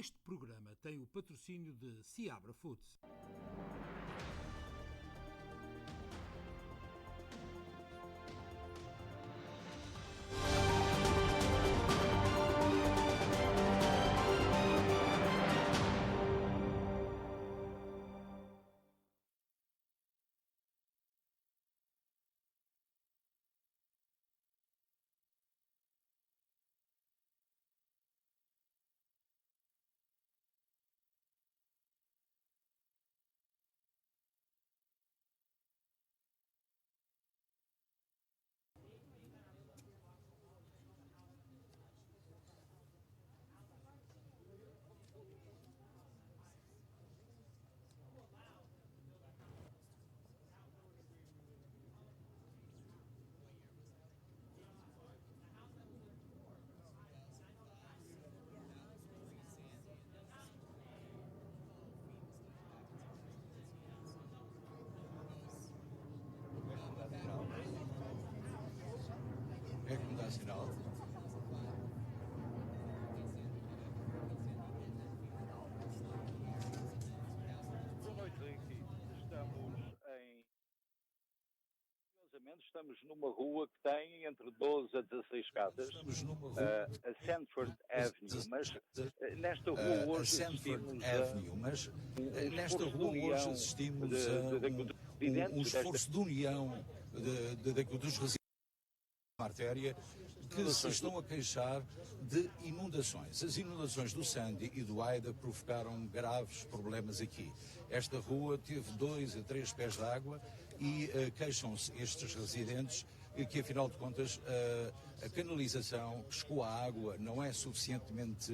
Este programa tem o patrocínio de Seabra Foods. É que me dá sinal. Boa noite, Ricky. Estamos numa rua que tem entre 12 a 16 casas, Estamos numa rua a Sanford Avenue, mas nesta rua hoje assistimos a um nesta esforço de rua hoje união assistimos a dos um residentes esforço de união dos residentes da artéria que se estão a queixar de inundações. As inundações do Sandy e do Aida provocaram graves problemas aqui. Esta rua teve 2 a 3 pés de água e queixam-se estes residentes que, afinal de contas, a canalização que escoa a água não é suficientemente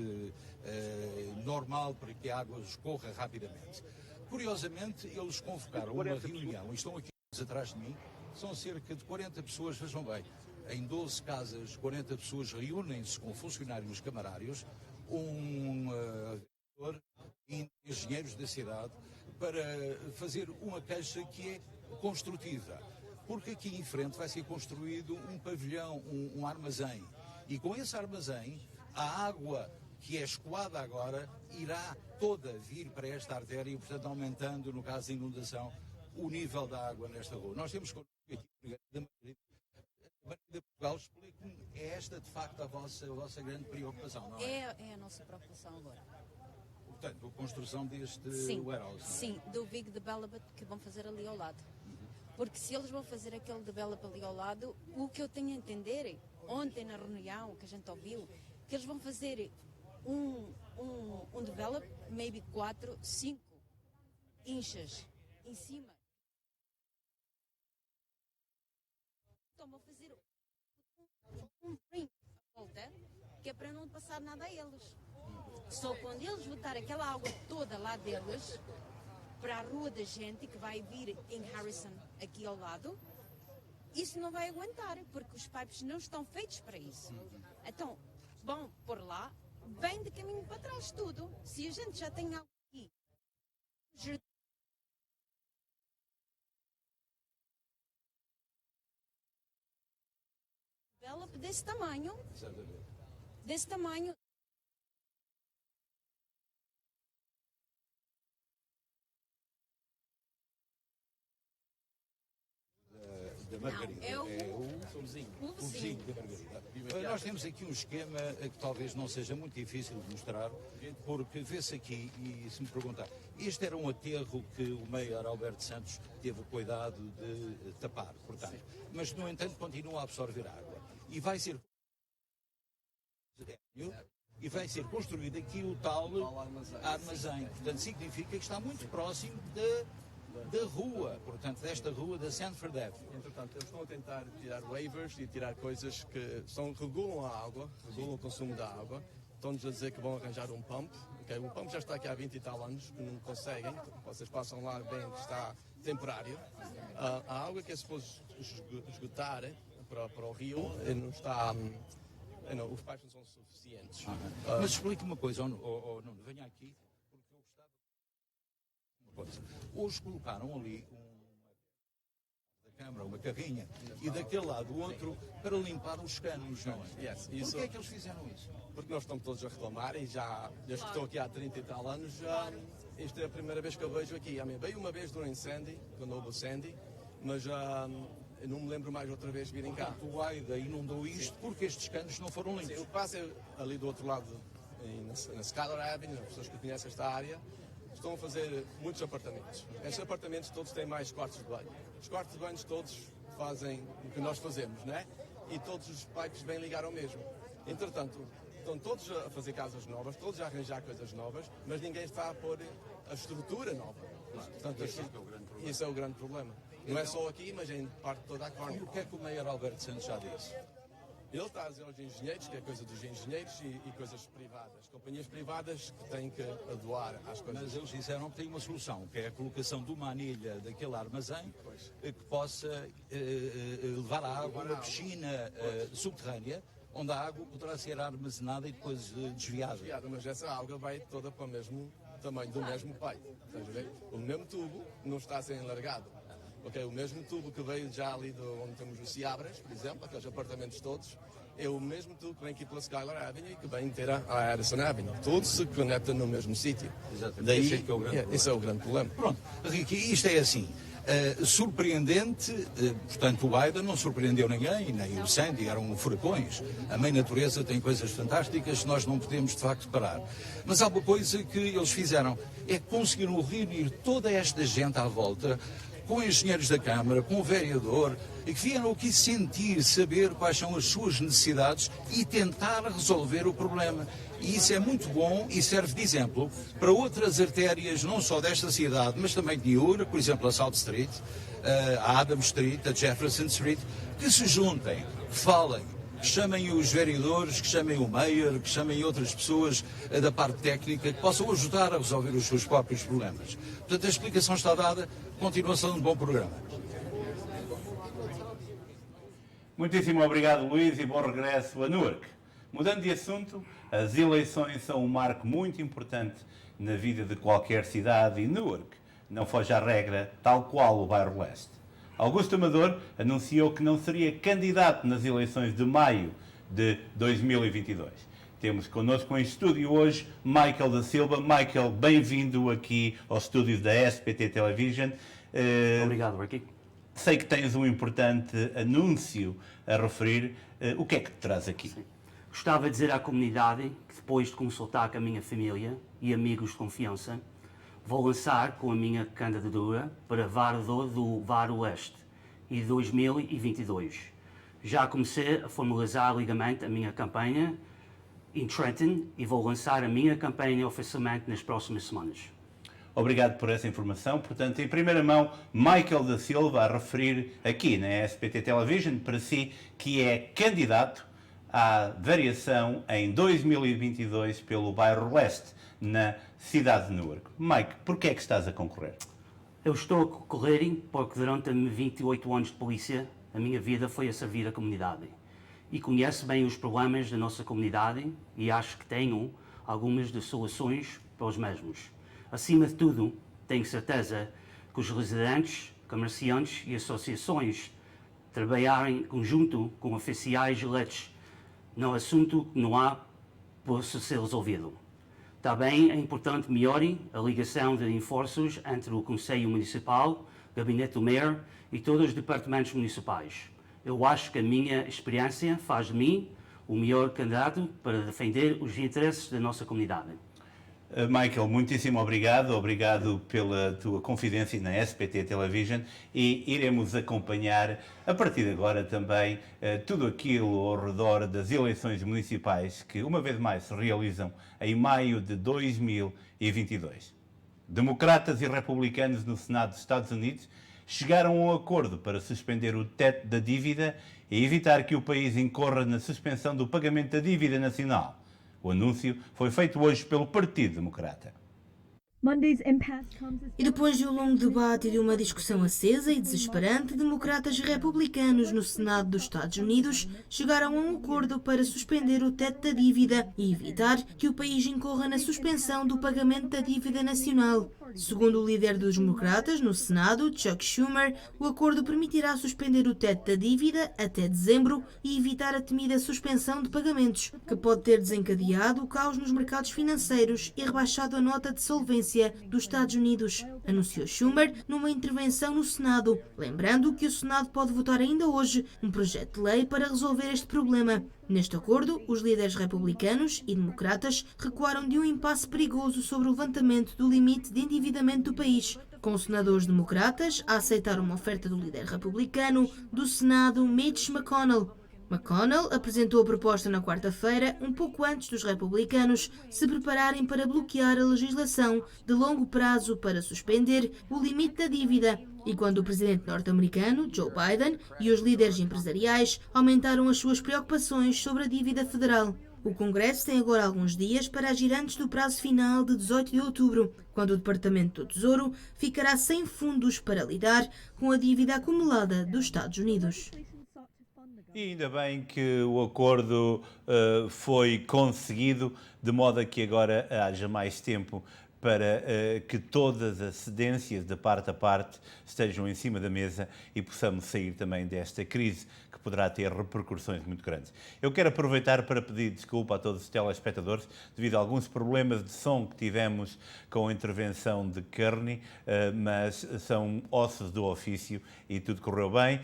normal para que a água escorra rapidamente. Curiosamente, eles convocaram uma reunião e estão aqui atrás de mim. São cerca de 40 pessoas, vejam bem, em 12 casas, 40 pessoas reúnem-se com funcionários camarários, e engenheiros da cidade, para fazer uma queixa que é construtiva. Porque aqui em frente vai ser construído um pavilhão, um armazém. E com esse armazém, a água que é escoada agora irá toda vir para esta artéria e, portanto, aumentando, no caso da inundação, o nível da água nesta rua. Nós temos aqui da Margarida Portugal, explique-me, é esta de facto a vossa grande preocupação, não é? É a nossa preocupação agora. Portanto, a construção deste warehouse. Sim, do Big Development que vão fazer ali ao lado. Porque se eles vão fazer aquele development ali ao lado, o que eu tenho a entender, ontem na reunião que a gente ouviu, que eles vão fazer um develop, maybe 4, 5 inchas em cima. Então vão fazer um ring à volta, que é para não passar nada a eles. Só quando eles botar aquela água toda lá deles, para a rua da gente que vai vir em Harrison, aqui ao lado, isso não vai aguentar, porque os pipes não estão feitos para isso. Então, vão por lá, vem de caminho para trás tudo. Se a gente já tem água aqui, desse tamanho, desse tamanho. Da Margarida. Não, é o vizinho da Margarida. Nós temos aqui um esquema que talvez não seja muito difícil de mostrar, porque vê-se aqui, e se me perguntar, este era um aterro que o Mayor Alberto Santos teve o cuidado de tapar, portanto, mas no entanto continua a absorver água. E vai ser construído aqui o tal armazém. Portanto, significa que está muito próximo da rua, portanto, desta rua da Sanford Avenue. Entretanto, eles estão a tentar tirar waivers e tirar coisas que regulam a água, regulam o consumo da água. Estão-nos a dizer que vão arranjar um pump. Okay? O pump já está aqui há 20 e tal anos, que não conseguem. Vocês passam lá bem que está temporário. A água que é suposto esgotar para o rio não está... Não, os pipes não são suficientes. Mas explique-me uma coisa, Nuno, venha aqui, porque eu gostava de uma coisa. Hoje colocaram ali Câmara, uma carrinha, e daquele lado o outro para limpar os canos, não é? Yes, Porquê é que eles fizeram isso? Porque nós estamos todos a reclamar e já, desde que estou aqui há 30 e tal anos, esta é a primeira vez que eu vejo aqui. Veio uma vez do incêndio, quando houve o Sandy, mas eu não me lembro mais outra vez virem cá. O AIDA inundou isto porque estes canos não foram limpos. Sim, o que passa é ali do outro lado, na Skylar Avenue, as pessoas que conhecem esta área, estão a fazer muitos apartamentos. Estes apartamentos todos têm mais quartos de banho. Os quartos de banho todos fazem o que nós fazemos, né? E todos os pipes vêm ligar ao mesmo. Entretanto, estão todos a fazer casas novas, todos a arranjar coisas novas, mas ninguém está a pôr a estrutura nova. Portanto, isso é o grande problema. Não é só aqui, mas em parte de toda a E Cornwall. o que é que o Mayor Alberto Santos já disse? Ele está a dizer aos engenheiros, que é coisa dos engenheiros e coisas privadas. Companhias privadas que têm que doar às coisas. Mas eles disseram que tem uma solução, que é a colocação de uma anilha daquele armazém que possa levar a água a uma piscina subterrânea, onde a água poderá ser armazenada e depois desviada. Mas essa água vai toda para o mesmo tamanho do mesmo pipe. Estás a ver? O mesmo tubo não está a ser alargado. Okay, o mesmo tubo que veio já ali de onde temos os Ciabras, por exemplo, aqueles apartamentos todos, é o mesmo tubo que vem aqui pela Skylar Avenue e que vem ter a Addison Avenue. Tudo se conecta no mesmo sítio. Exatamente. Daí, Esse é que é o grande problema. esse é o grande problema. Pronto, Ricky, isto é assim. Surpreendente, portanto o AIDA não surpreendeu ninguém, nem o Sandy, eram furacões. A mãe natureza tem coisas fantásticas que nós não podemos de facto parar. Mas há uma coisa que eles fizeram, é que conseguiram reunir toda esta gente à volta, com engenheiros da Câmara, com o vereador, e que vieram aqui sentir, saber quais são as suas necessidades e tentar resolver o problema. E isso é muito bom e serve de exemplo para outras artérias, não só desta cidade, mas também de Newark, por exemplo, a South Street, a Adams Street, a Jefferson Street, que se juntem, falem, que chamem os vereadores, que chamem o mayor, que chamem outras pessoas da parte técnica, que possam ajudar a resolver os seus próprios problemas. Portanto, a explicação está dada, continuação de um bom programa. Muitíssimo obrigado, Luís, e bom regresso a Newark. Mudando de assunto, as eleições são um marco muito importante na vida de qualquer cidade e Newark não foge à regra, tal qual o bairro Leste. Augusto Amador anunciou que não seria candidato nas eleições de maio de 2022. Temos connosco em estúdio hoje Michael da Silva. Michael, bem-vindo aqui aos estúdios da SPT Television. Obrigado, Ricky. Sei que tens um importante anúncio a referir. O que é que te traz aqui? Sim. Gostava de dizer à comunidade que depois de consultar com a minha família e amigos de confiança, vou lançar com a minha candidatura para vereador do Bairro Oeste em 2022. Já comecei a formalizar legalmente a minha campanha em Trenton e vou lançar a minha campanha oficialmente nas próximas semanas. Obrigado por essa informação. Portanto, em primeira mão, Michael da Silva a referir aqui na SPT Television para si que é candidato à variação em 2022 pelo bairro Leste, na cidade de Newark. Mike, porquê é que estás a concorrer? Eu estou a concorrer porque durante 28 anos de polícia, a minha vida foi a servir a comunidade. E conheço bem os problemas da nossa comunidade e acho que tenho algumas das soluções para os mesmos. Acima de tudo, tenho certeza que os residentes, comerciantes e associações trabalharem em conjunto com oficiais eleitos no assunto que não há por ser resolvido. Também é importante melhorar a ligação de esforços entre o Conselho Municipal, o Gabinete do Mayor e todos os departamentos municipais. Eu acho que a minha experiência faz de mim o melhor candidato para defender os interesses da nossa comunidade. Michael, muitíssimo obrigado. Obrigado pela tua confidência na SPT Television e iremos acompanhar a partir de agora também tudo aquilo ao redor das eleições municipais que uma vez mais se realizam em maio de 2022. Democratas e republicanos no Senado dos Estados Unidos chegaram a um acordo para suspender o teto da dívida e evitar que o país incorra na suspensão do pagamento da dívida nacional. O anúncio foi feito hoje pelo Partido Democrata. E depois de um longo debate e de uma discussão acesa e desesperante, democratas e republicanos no Senado dos Estados Unidos chegaram a um acordo para suspender o teto da dívida e evitar que o país incorra na suspensão do pagamento da dívida nacional. Segundo o líder dos democratas no Senado, Chuck Schumer, o acordo permitirá suspender o teto da dívida até dezembro e evitar a temida suspensão de pagamentos, que pode ter desencadeado o caos nos mercados financeiros e rebaixado a nota de solvência dos Estados Unidos, anunciou Schumer numa intervenção no Senado, lembrando que o Senado pode votar ainda hoje um projeto de lei para resolver este problema. Neste acordo, os líderes republicanos e democratas recuaram de um impasse perigoso sobre o levantamento do limite de endividamento do país, com os senadores democratas a aceitar uma oferta do líder republicano do Senado, Mitch McConnell. McConnell apresentou a proposta na quarta-feira, um pouco antes dos republicanos se prepararem para bloquear a legislação de longo prazo para suspender o limite da dívida, e quando o presidente norte-americano, Joe Biden, e os líderes empresariais aumentaram as suas preocupações sobre a dívida federal. O Congresso tem agora alguns dias para agir antes do prazo final de 18 de outubro, quando o Departamento do Tesouro ficará sem fundos para lidar com a dívida acumulada dos Estados Unidos. E ainda bem que o acordo foi conseguido, de modo a que agora haja mais tempo para que todas as cedências de parte a parte estejam em cima da mesa e possamos sair também desta crise que poderá ter repercussões muito grandes. Eu quero aproveitar para pedir desculpa a todos os telespectadores devido a alguns problemas de som que tivemos com a intervenção de Kearney, mas são ossos do ofício e tudo correu bem.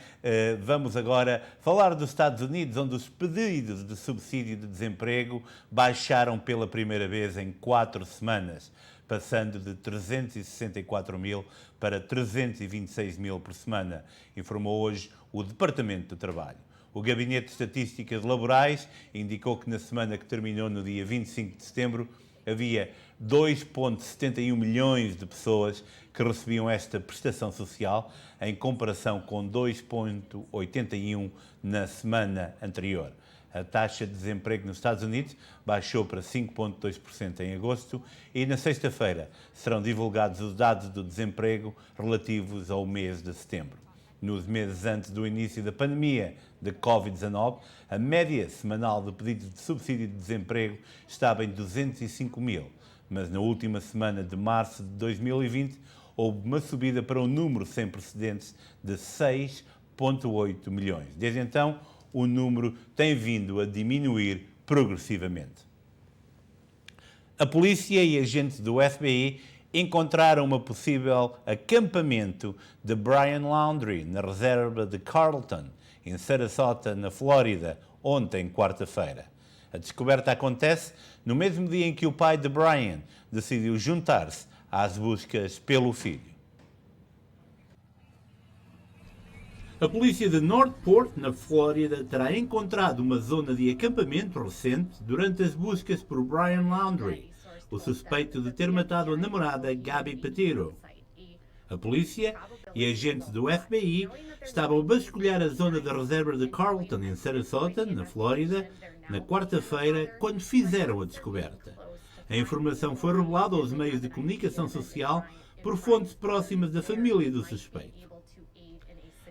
Vamos agora falar dos Estados Unidos, onde os pedidos de subsídio de desemprego baixaram pela primeira vez em 4 semanas, passando de 364 mil para 326 mil por semana, informou hoje o Departamento do Trabalho. O Gabinete de Estatísticas Laborais indicou que na semana que terminou no dia 25 de setembro havia 2,71 milhões de pessoas que recebiam esta prestação social, em comparação com 2,81 na semana anterior. A taxa de desemprego nos Estados Unidos baixou para 5,2% em agosto e na sexta-feira serão divulgados os dados do desemprego relativos ao mês de setembro. Nos meses antes do início da pandemia de Covid-19, a média semanal de pedidos de subsídio de desemprego estava em 205 mil, mas na última semana de março de 2020 houve uma subida para um número sem precedentes de 6,8 milhões. Desde então, o número tem vindo a diminuir progressivamente. A polícia e agentes do FBI encontraram uma possível acampamento de Brian Laundrie na reserva de Carlton, em Sarasota, na Flórida, ontem, quarta-feira. A descoberta acontece no mesmo dia em que o pai de Brian decidiu juntar-se às buscas pelo filho. A polícia de Northport, na Flórida, terá encontrado uma zona de acampamento recente durante as buscas por Brian Laundrie, o suspeito de ter matado a namorada Gabby Petito. A polícia e agentes do FBI estavam a vasculhar a zona da reserva de Carlton, em Sarasota, na Flórida, na quarta-feira, quando fizeram a descoberta. A informação foi revelada aos meios de comunicação social por fontes próximas da família do suspeito.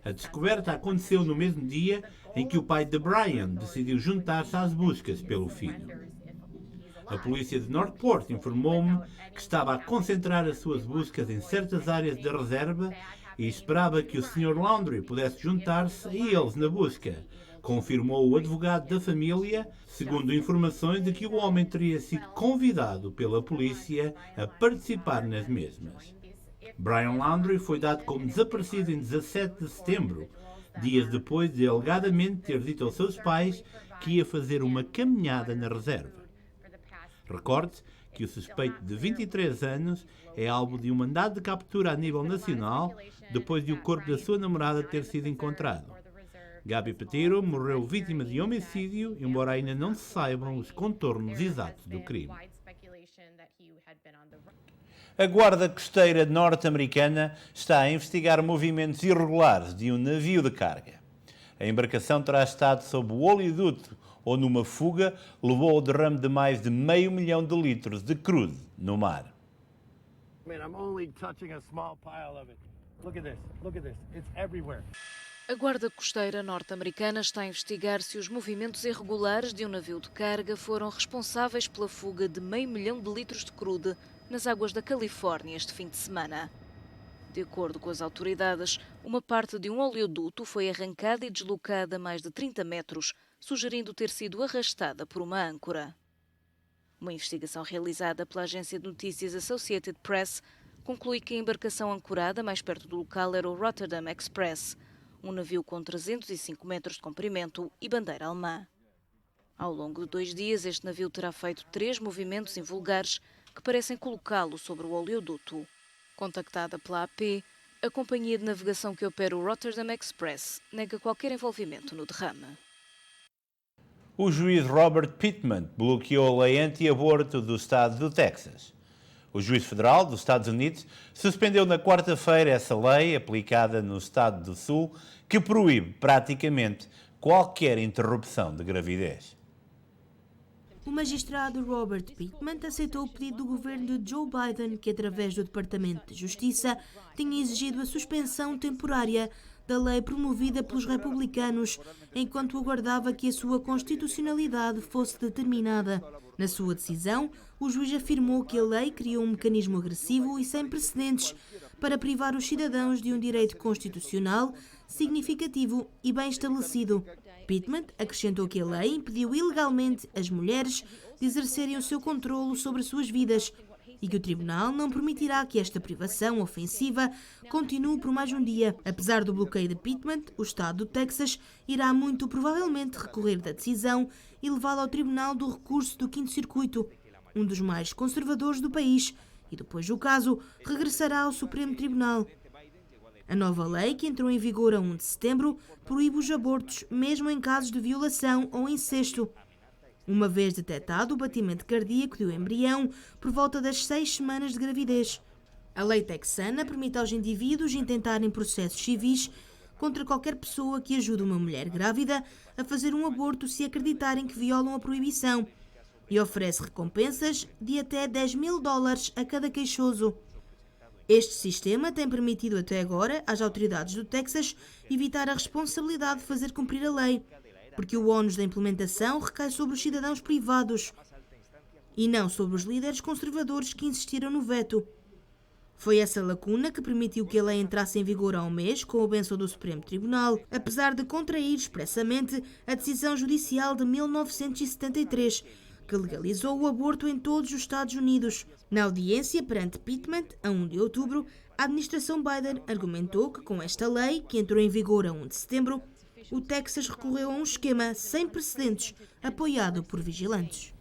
A descoberta aconteceu no mesmo dia em que o pai de Brian decidiu juntar-se às buscas pelo filho. A polícia de Northport informou-me que estava a concentrar as suas buscas em certas áreas da reserva e esperava que o Sr. Laundrie pudesse juntar-se a eles na busca, confirmou o advogado da família, segundo informações de que o homem teria sido convidado pela polícia a participar nas mesmas. Brian Laundrie foi dado como desaparecido em 17 de setembro, dias depois de alegadamente ter dito aos seus pais que ia fazer uma caminhada na reserva. Recorde que o suspeito de 23 anos é alvo de um mandado de captura a nível nacional depois de o corpo da sua namorada ter sido encontrado. Gabby Petito morreu vítima de homicídio, embora ainda não se saibam os contornos exatos do crime. A Guarda Costeira norte-americana está a investigar movimentos irregulares de um navio de carga. A embarcação terá estado sob o oleoduto ou numa fuga levou ao derrame de mais de 500 mil litros de crude no mar. I'm only touching a small pile of it. Look at this. Look at this. It's everywhere. A Guarda Costeira norte-americana está a investigar se os movimentos irregulares de um navio de carga foram responsáveis pela fuga de 500 mil litros de crude nas águas da Califórnia este fim de semana. De acordo com as autoridades, uma parte de um oleoduto foi arrancada e deslocada a mais de 30 metros, sugerindo ter sido arrastada por uma âncora. Uma investigação realizada pela agência de notícias Associated Press conclui que a embarcação ancorada mais perto do local era o Rotterdam Express, um navio com 305 metros de comprimento e bandeira alemã. Ao longo de 2 dias, este navio terá feito 3 movimentos invulgares que parecem colocá-lo sobre o oleoduto. Contactada pela AP, a companhia de navegação que opera o Rotterdam Express nega qualquer envolvimento no derrame. O juiz Robert Pittman bloqueou a lei anti-aborto do estado do Texas. O juiz federal dos Estados Unidos suspendeu na quarta-feira essa lei aplicada no estado do Sul que proíbe praticamente qualquer interrupção de gravidez. O magistrado Robert Pittman aceitou o pedido do governo de Joe Biden, que através do Departamento de Justiça tinha exigido a suspensão temporária da lei promovida pelos republicanos, enquanto aguardava que a sua constitucionalidade fosse determinada. Na sua decisão, o juiz afirmou que a lei criou um mecanismo agressivo e sem precedentes para privar os cidadãos de um direito constitucional significativo e bem estabelecido. Pittman acrescentou que a lei impediu ilegalmente as mulheres de exercerem o seu controlo sobre suas vidas e que o tribunal não permitirá que esta privação ofensiva continue por mais um dia. Apesar do bloqueio de Pittman, o estado do Texas irá muito provavelmente recorrer da decisão e levá-la ao Tribunal do Recurso do Quinto Circuito, um dos mais conservadores do país, e depois do caso regressará ao Supremo Tribunal. A nova lei, que entrou em vigor a 1 de setembro, proíbe os abortos, mesmo em casos de violação ou incesto. Uma vez detectado o batimento cardíaco do embrião por volta das 6 semanas de gravidez. A lei texana permite aos indivíduos intentarem processos civis contra qualquer pessoa que ajude uma mulher grávida a fazer um aborto se acreditarem que violam a proibição e oferece recompensas de até $10.000 a cada queixoso. Este sistema tem permitido até agora às autoridades do Texas evitar a responsabilidade de fazer cumprir a lei, porque o ónus da implementação recai sobre os cidadãos privados e não sobre os líderes conservadores que insistiram no veto. Foi essa lacuna que permitiu que a lei entrasse em vigor há um mês com a bênção do Supremo Tribunal, apesar de contrair expressamente a decisão judicial de 1973, que legalizou o aborto em todos os Estados Unidos. Na audiência perante Pittman, a 1 de outubro, a administração Biden argumentou que com esta lei, que entrou em vigor a 1 de setembro, o Texas recorreu a um esquema sem precedentes, apoiado por vigilantes.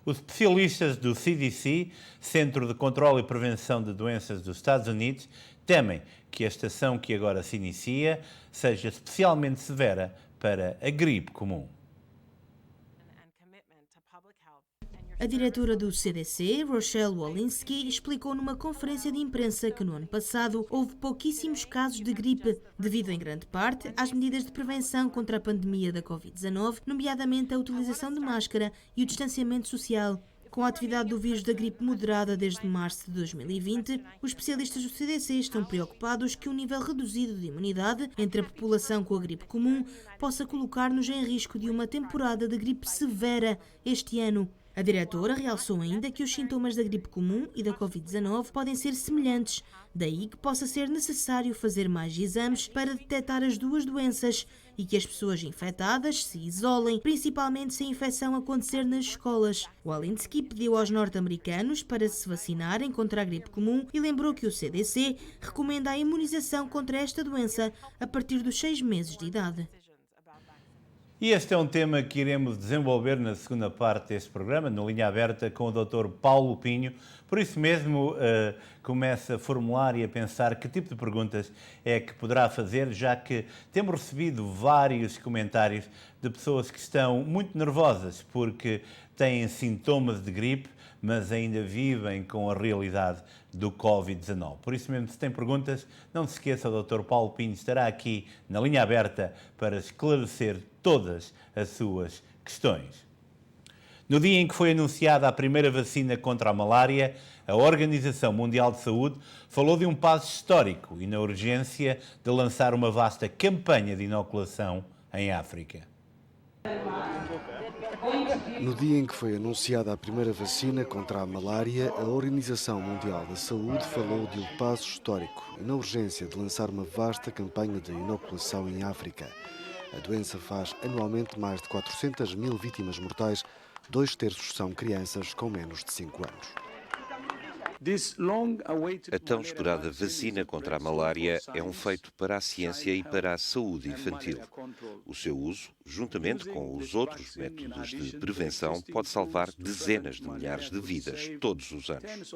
Os especialistas do CDC, Centro de Controlo e Prevenção de Doenças dos Estados Unidos, temem que a estação que agora se inicia seja especialmente severa para a gripe comum. A diretora do CDC, Rochelle Walensky, explicou numa conferência de imprensa que no ano passado houve pouquíssimos casos de gripe, devido em grande parte às medidas de prevenção contra a pandemia da Covid-19, nomeadamente a utilização de máscara e o distanciamento social. Com a atividade do vírus da gripe moderada desde março de 2020, os especialistas do CDC estão preocupados que um nível reduzido de imunidade entre a população com a gripe comum possa colocar-nos em risco de uma temporada de gripe severa este ano. A diretora realçou ainda que os sintomas da gripe comum e da Covid-19 podem ser semelhantes, daí que possa ser necessário fazer mais exames para detectar as duas doenças e que as pessoas infectadas se isolem, principalmente se a infecção acontecer nas escolas. Walensky pediu aos norte-americanos para se vacinarem contra a gripe comum e lembrou que o CDC recomenda a imunização contra esta doença a partir dos 6 meses de idade. E este é um tema que iremos desenvolver na segunda parte deste programa, no Linha Aberta, com o Dr. Paulo Pinho. Por isso mesmo, começa a formular e a pensar que tipo de perguntas é que poderá fazer, já que temos recebido vários comentários de pessoas que estão muito nervosas porque têm sintomas de gripe, mas ainda vivem com a realidade do Covid-19. Por isso mesmo, se tem perguntas, não se esqueça, o Dr. Paulo Pinho estará aqui na Linha Aberta para esclarecer todas as suas questões. No dia em que foi anunciada a primeira vacina contra a malária, a Organização Mundial de Saúde falou de um passo histórico e na urgência de lançar uma vasta campanha de inoculação em África. No dia em que foi anunciada a primeira vacina contra a malária, a Organização Mundial da Saúde falou de um passo histórico e na urgência de lançar uma vasta campanha de inoculação em África. A doença faz anualmente mais de 400 mil vítimas mortais, 2/3 são crianças com menos de 5 anos. A tão esperada vacina contra a malária é um feito para a ciência e para a saúde infantil. O seu uso, juntamente com os outros métodos de prevenção, pode salvar dezenas de milhares de vidas todos os anos.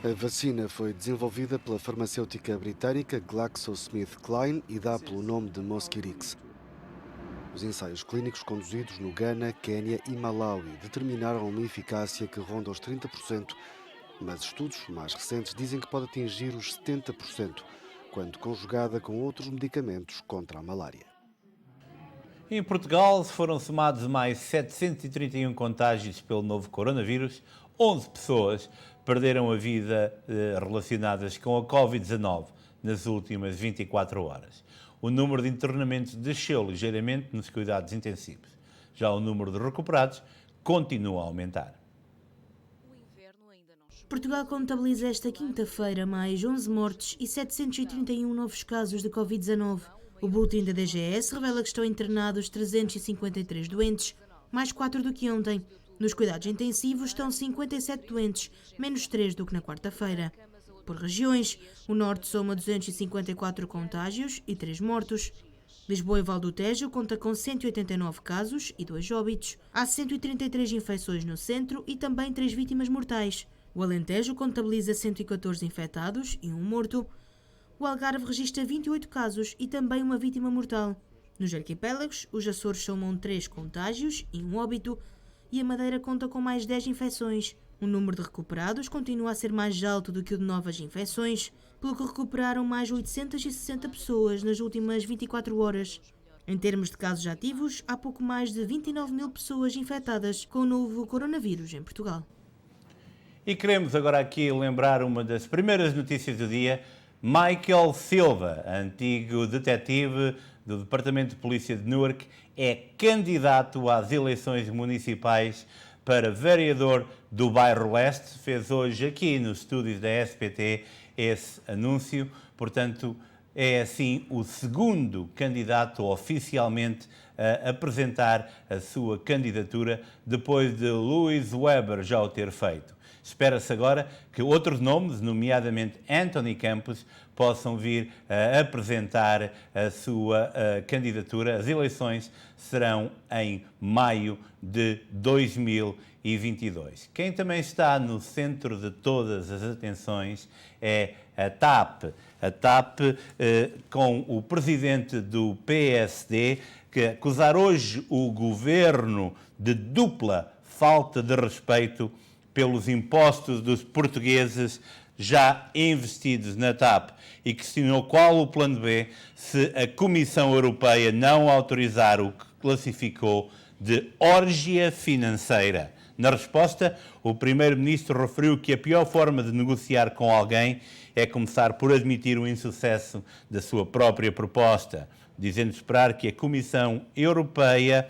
A vacina foi desenvolvida pela farmacêutica britânica GlaxoSmithKline e dá pelo nome de Mosquirix. Os ensaios clínicos conduzidos no Ghana, Quénia e Malawi determinaram uma eficácia que ronda os 30%, mas estudos mais recentes dizem que pode atingir os 70%, quando conjugada com outros medicamentos contra a malária. Em Portugal foram somados mais 731 contágios pelo novo coronavírus, 11 pessoas perderam a vida relacionadas com a Covid-19 nas últimas 24 horas. O número de internamentos desceu ligeiramente nos cuidados intensivos. Já o número de recuperados continua a aumentar. Portugal contabiliza esta quinta-feira mais 11 mortes e 731 novos casos de Covid-19. O boletim da DGS revela que estão internados 353 doentes, mais 4 do que ontem. Nos cuidados intensivos estão 57 doentes, menos 3 do que na quarta-feira. Por regiões, o Norte soma 254 contágios e 3 mortos. Lisboa e Val do Tejo conta com 189 casos e 2 óbitos. Há 133 infecções no centro e também 3 vítimas mortais. O Alentejo contabiliza 114 infectados e 1 morto. O Algarve registra 28 casos e também uma vítima mortal. Nos arquipélagos, os Açores somam 3 contágios e 1 óbito e a Madeira conta com mais 10 infecções. O número de recuperados continua a ser mais alto do que o de novas infecções, pelo que recuperaram mais 860 pessoas nas últimas 24 horas. Em termos de casos ativos, há pouco mais de 29 mil pessoas infectadas com o novo coronavírus em Portugal. E queremos agora aqui lembrar uma das primeiras notícias do dia. Michael Silva, antigo detetive do Departamento de Polícia de Newark, é candidato às eleições municipais para vereador do Bairro Leste. Fez hoje aqui nos estúdios da SPT esse anúncio. Portanto, é assim o segundo candidato oficialmente a apresentar a sua candidatura, depois de Louis Weber já o ter feito. Espera-se agora que outros nomes, nomeadamente Anthony Campos, possam vir a apresentar a sua candidatura. As eleições serão em maio de 2022. Quem também está no centro de todas as atenções é a TAP. A TAP com o presidente do PSD, que acusar hoje o governo de dupla falta de respeito pelos impostos dos portugueses já investidos na TAP e questionou qual o plano B se a Comissão Europeia não autorizar o que classificou de orgia financeira. Na resposta, o primeiro-ministro referiu que a pior forma de negociar com alguém é começar por admitir o insucesso da sua própria proposta, dizendo esperar que a Comissão Europeia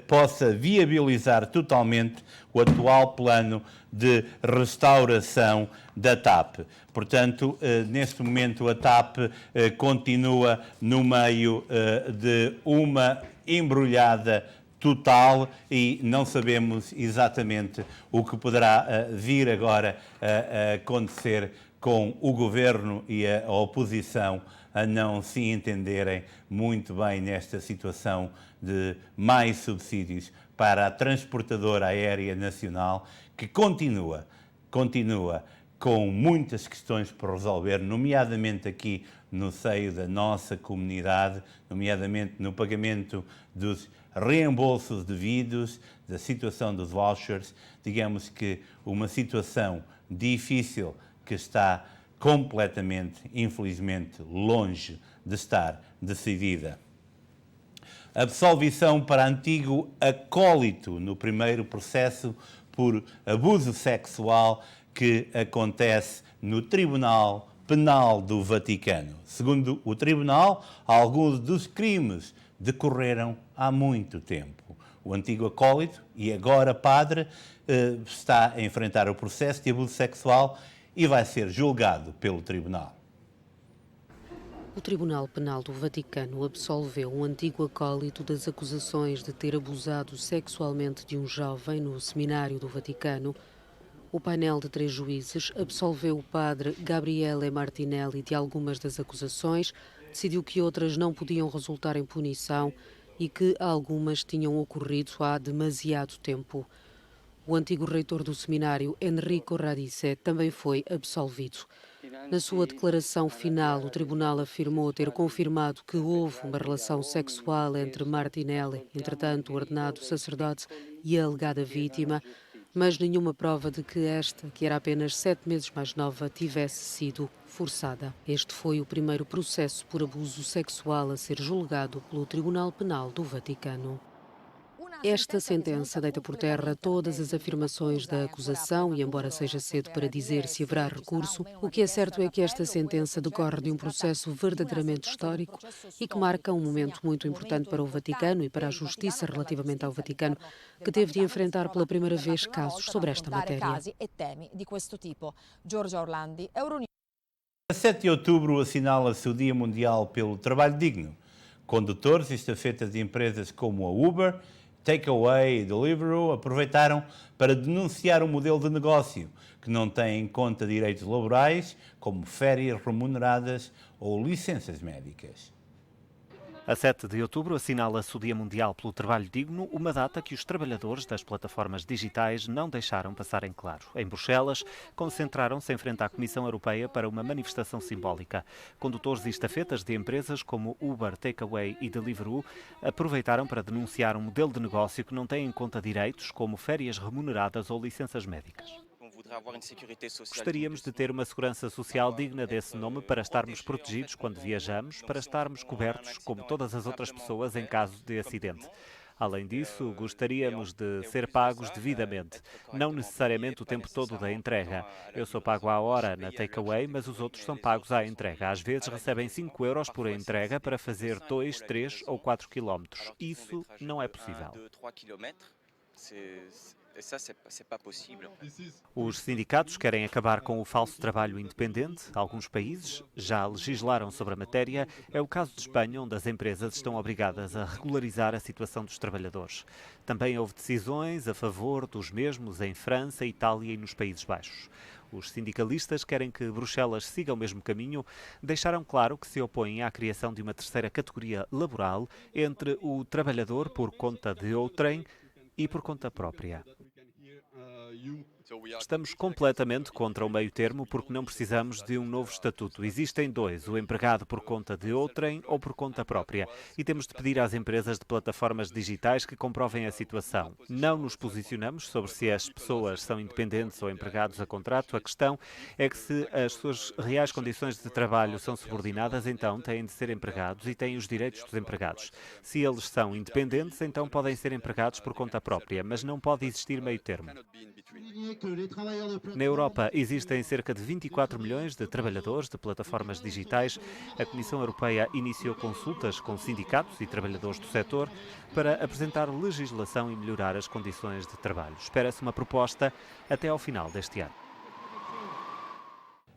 possa viabilizar totalmente o atual plano de restauração da TAP. Portanto, neste momento a TAP continua no meio de uma embrulhada total e não sabemos exatamente o que poderá vir agora a acontecer com o governo e a oposição a não se entenderem muito bem nesta situação de mais subsídios para a transportadora aérea nacional, que continua com muitas questões por resolver, nomeadamente aqui no seio da nossa comunidade, nomeadamente no pagamento dos reembolsos devidos, da situação dos vouchers. Digamos que uma situação difícil que está completamente, infelizmente, longe de estar decidida. Absolvição para antigo acólito no primeiro processo por abuso sexual que acontece no Tribunal Penal do Vaticano. Segundo o Tribunal, alguns dos crimes decorreram há muito tempo. O antigo acólito e agora padre está a enfrentar o processo de abuso sexual e vai ser julgado pelo Tribunal. O Tribunal Penal do Vaticano absolveu um antigo acólito das acusações de ter abusado sexualmente de um jovem no seminário do Vaticano. O painel de 3 juízes absolveu o padre Gabriele Martinelli de algumas das acusações, decidiu que outras não podiam resultar em punição e que algumas tinham ocorrido há demasiado tempo. O antigo reitor do seminário, Enrico Radice, também foi absolvido. Na sua declaração final, o tribunal afirmou ter confirmado que houve uma relação sexual entre Martinelli, entretanto ordenado sacerdote, e a alegada vítima, mas nenhuma prova de que esta, que era apenas 7 meses mais nova, tivesse sido forçada. Este foi o primeiro processo por abuso sexual a ser julgado pelo Tribunal Penal do Vaticano. Esta sentença deita por terra todas as afirmações da acusação e, embora seja cedo para dizer se haverá recurso, o que é certo é que esta sentença decorre de um processo verdadeiramente histórico e que marca um momento muito importante para o Vaticano e para a justiça relativamente ao Vaticano, que teve de enfrentar pela primeira vez casos sobre esta matéria. A 7 de outubro assinala-se o Dia Mundial pelo Trabalho Digno. Condutores e estafetas de empresas como a Uber, Takeaway e Deliveroo aproveitaram para denunciar um modelo de negócio que não tem em conta direitos laborais, como férias remuneradas ou licenças médicas. A 7 de outubro assinala-se o Dia Mundial pelo Trabalho Digno, uma data que os trabalhadores das plataformas digitais não deixaram passar em claro. Em Bruxelas, concentraram-se em frente à Comissão Europeia para uma manifestação simbólica. Condutores e estafetas de empresas como Uber, Takeaway e Deliveroo aproveitaram para denunciar um modelo de negócio que não tem em conta direitos como férias remuneradas ou licenças médicas. Gostaríamos de ter uma segurança social digna desse nome para estarmos protegidos quando viajamos, para estarmos cobertos como todas as outras pessoas em caso de acidente. Além disso, gostaríamos de ser pagos devidamente, não necessariamente o tempo todo da entrega. Eu sou pago à hora na Takeaway, mas os outros são pagos à entrega. Às vezes recebem 5 euros por entrega para fazer 2, 3 ou 4 quilómetros. Isso não é possível. Os sindicatos querem acabar com o falso trabalho independente. Alguns países já legislaram sobre a matéria. É o caso de Espanha, onde as empresas estão obrigadas a regularizar a situação dos trabalhadores. Também houve decisões a favor dos mesmos em França, Itália e nos Países Baixos. Os sindicalistas querem que Bruxelas siga o mesmo caminho. Deixaram claro que se opõem à criação de uma terceira categoria laboral entre o trabalhador por conta de outrem e por conta própria. Estamos completamente contra o meio termo porque não precisamos de um novo estatuto. Existem dois, o empregado por conta de outrem ou por conta própria. E temos de pedir às empresas de plataformas digitais que comprovem a situação. Não nos posicionamos sobre se as pessoas são independentes ou empregados a contrato. A questão é que se as suas reais condições de trabalho são subordinadas, então têm de ser empregados e têm os direitos dos empregados. Se eles são independentes, então podem ser empregados por conta própria, mas não pode existir meio termo. Na Europa existem cerca de 24 milhões de trabalhadores de plataformas digitais. A Comissão Europeia iniciou consultas com sindicatos e trabalhadores do setor para apresentar legislação e melhorar as condições de trabalho. Espera-se uma proposta até ao final deste ano.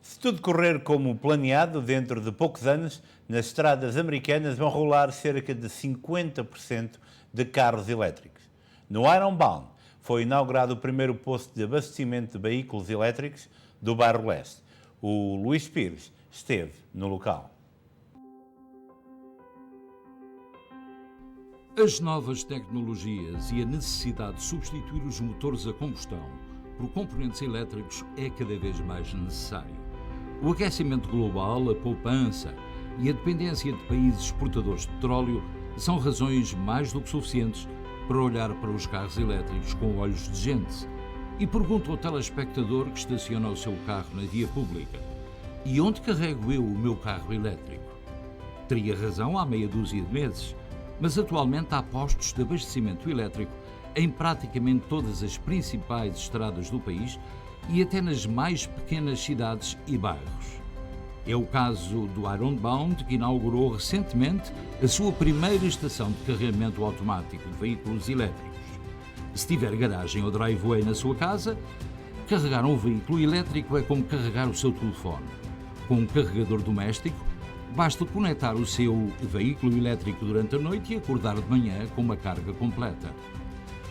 Se tudo correr como planeado, dentro de poucos anos, nas estradas americanas vão rolar cerca de 50% de carros elétricos. No Ironbound foi inaugurado o primeiro posto de abastecimento de veículos elétricos do bairro Leste. O Luís Pires esteve no local. As novas tecnologias e a necessidade de substituir os motores a combustão por componentes elétricos é cada vez mais necessário. O aquecimento global, a poupança e a dependência de países exportadores de petróleo são razões mais do que suficientes para olhar para os carros elétricos com olhos de gente. E pergunto ao telespectador que estaciona o seu carro na via pública: e onde carrego eu o meu carro elétrico? Teria razão há meia dúzia de meses, mas atualmente há postos de abastecimento elétrico em praticamente todas as principais estradas do país e até nas mais pequenas cidades e bairros. É o caso do Ironbound, que inaugurou recentemente a sua primeira estação de carregamento automático de veículos elétricos. Se tiver garagem ou driveway na sua casa, carregar um veículo elétrico é como carregar o seu telefone. Com um carregador doméstico, basta conectar o seu veículo elétrico durante a noite e acordar de manhã com uma carga completa.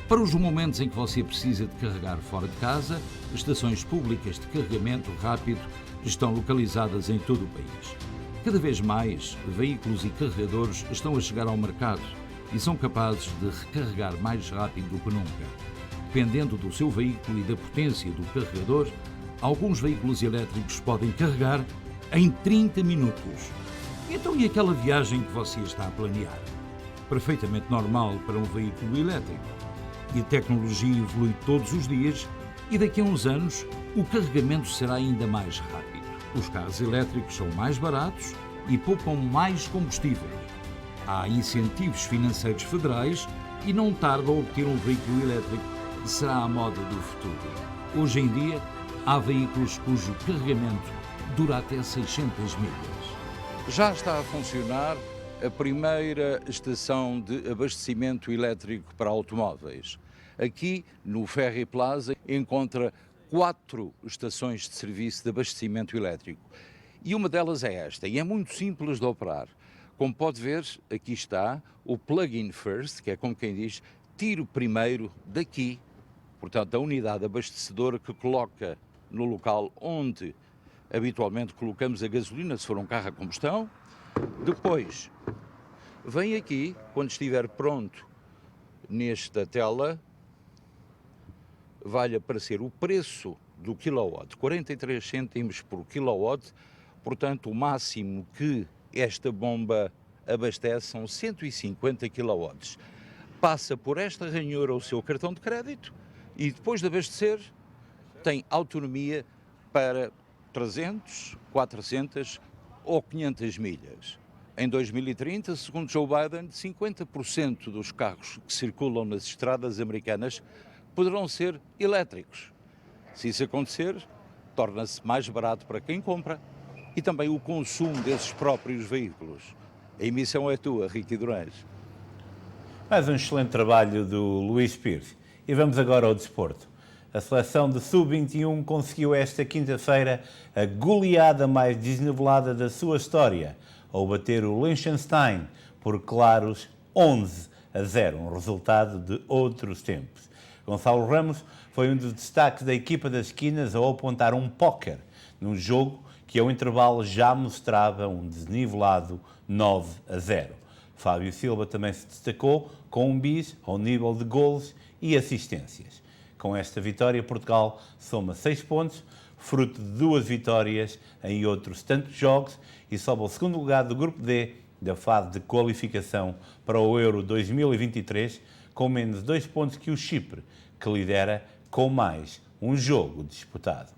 Para os momentos em que você precisa de carregar fora de casa, estações públicas de carregamento rápido estão localizadas em todo o país. Cada vez mais, veículos e carregadores estão a chegar ao mercado e são capazes de recarregar mais rápido do que nunca. Dependendo do seu veículo e da potência do carregador, alguns veículos elétricos podem carregar em 30 minutos. Então, e aquela viagem que você está a planear? Perfeitamente normal para um veículo elétrico. E a tecnologia evolui todos os dias e daqui a uns anos o carregamento será ainda mais rápido. Os carros elétricos são mais baratos e poupam mais combustível. Há incentivos financeiros federais e não tarda a obter um veículo elétrico que será a moda do futuro. Hoje em dia, há veículos cujo carregamento dura até 600 milhas. Já está a funcionar a primeira estação de abastecimento elétrico para automóveis. Aqui, no Ferry Plaza, encontra 4 estações de serviço de abastecimento elétrico. E uma delas é esta, e é muito simples de operar. Como pode ver, aqui está o plug-in first, que é como quem diz, tiro primeiro daqui, portanto, a unidade abastecedora que coloca no local onde habitualmente colocamos a gasolina, se for um carro a combustão. Depois, vem aqui, quando estiver pronto nesta tela, vai aparecer o preço do quilowatt, 43 cêntimos por quilowatt, portanto o máximo que esta bomba abastece são 150 kilowatts. Passa por esta ranhura o seu cartão de crédito e depois de abastecer tem autonomia para 300, 400 ou 500 milhas. Em 2030, segundo Joe Biden, 50% dos carros que circulam nas estradas americanas poderão ser elétricos. Se isso acontecer, torna-se mais barato para quem compra e também o consumo desses próprios veículos. A emissão é tua, Ricky Durães. Mais um excelente trabalho do Luís Pires. E vamos agora ao desporto. A seleção de Sub-21 conseguiu esta quinta-feira a goleada mais desnivelada da sua história, ao bater o Liechtenstein por claros 11-0, um resultado de outros tempos. Gonçalo Ramos foi um dos destaques da equipa das esquinas ao apontar um póquer num jogo que ao intervalo já mostrava um desnivelado 9-0. Fábio Silva também se destacou com um bis ao nível de golos e assistências. Com esta vitória, Portugal soma 6 pontos, fruto de 2 vitórias em outros tantos jogos e sobe ao segundo lugar do Grupo D da fase de qualificação para o Euro 2023, com menos 2 pontos que o Chipre, que lidera com mais um jogo disputado.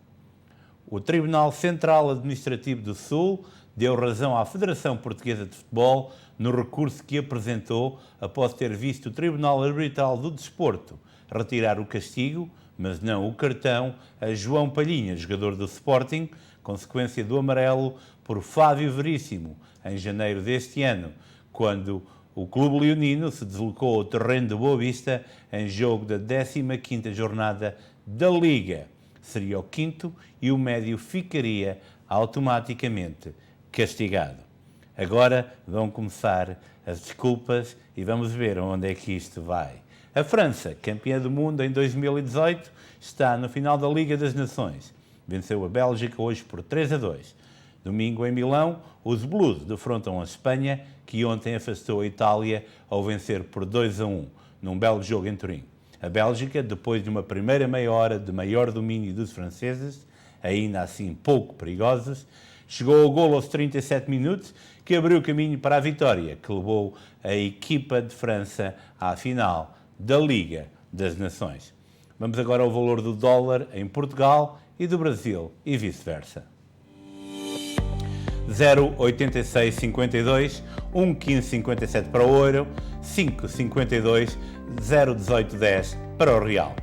O Tribunal Central Administrativo do Sul deu razão à Federação Portuguesa de Futebol no recurso que apresentou após ter visto o Tribunal Arbitral do Desporto retirar o castigo, mas não o cartão, a João Palhinha, jogador do Sporting, consequência do amarelo por Fábio Veríssimo, em janeiro deste ano, quando o clube leonino se deslocou ao terreno de Boa Vista em jogo da 15ª jornada da Liga. Seria o 5º e o médio ficaria automaticamente castigado. Agora vão começar as desculpas e vamos ver onde é que isto vai. A França, campeã do mundo em 2018, está no final da Liga das Nações. Venceu a Bélgica hoje por 3-2. Domingo, em Milão, os Blues defrontam a Espanha, que ontem afastou a Itália ao vencer por 2-1, num belo jogo em Turim. A Bélgica, depois de uma primeira meia hora de maior domínio dos franceses, ainda assim pouco perigosos, chegou ao golo aos 37 minutos, que abriu caminho para a vitória, que levou a equipa de França à final da Liga das Nações. Vamos agora ao valor do dólar em Portugal e do Brasil e vice-versa. 0,8652, 1,1557 para o euro, 552 01810 para o Real.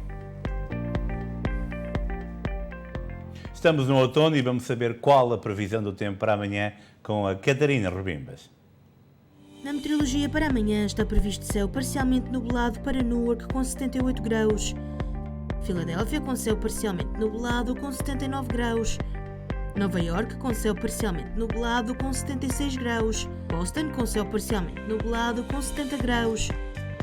Estamos no outono e vamos saber qual a previsão do tempo para amanhã com a Catarina Robimbas. Na meteorologia para amanhã está previsto céu parcialmente nublado para Newark com 78 graus, Filadélfia com céu parcialmente nublado com 79 graus, Nova York com céu parcialmente nublado com 76 graus, Boston com céu parcialmente nublado com 70 graus,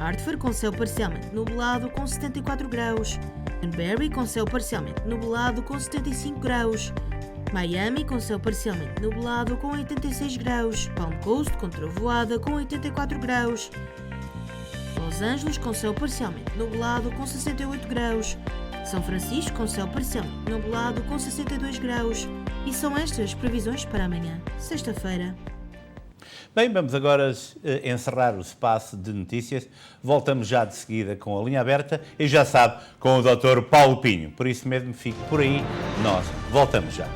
Hartford com céu parcialmente nublado com 74 graus, Canberra com céu parcialmente nublado com 75 graus, Miami com céu parcialmente nublado com 86 graus, Palm Coast com trovoada com 84 graus, Los Angeles com céu parcialmente nublado com 68 graus, São Francisco com céu parcialmente nublado com 62 graus. E são estas as previsões para amanhã, sexta-feira. Bem, vamos agora encerrar o espaço de notícias. Voltamos já de seguida com a linha aberta e já sabe, com o Dr. Paulo Pinho. Por isso mesmo, fique por aí, nós voltamos já.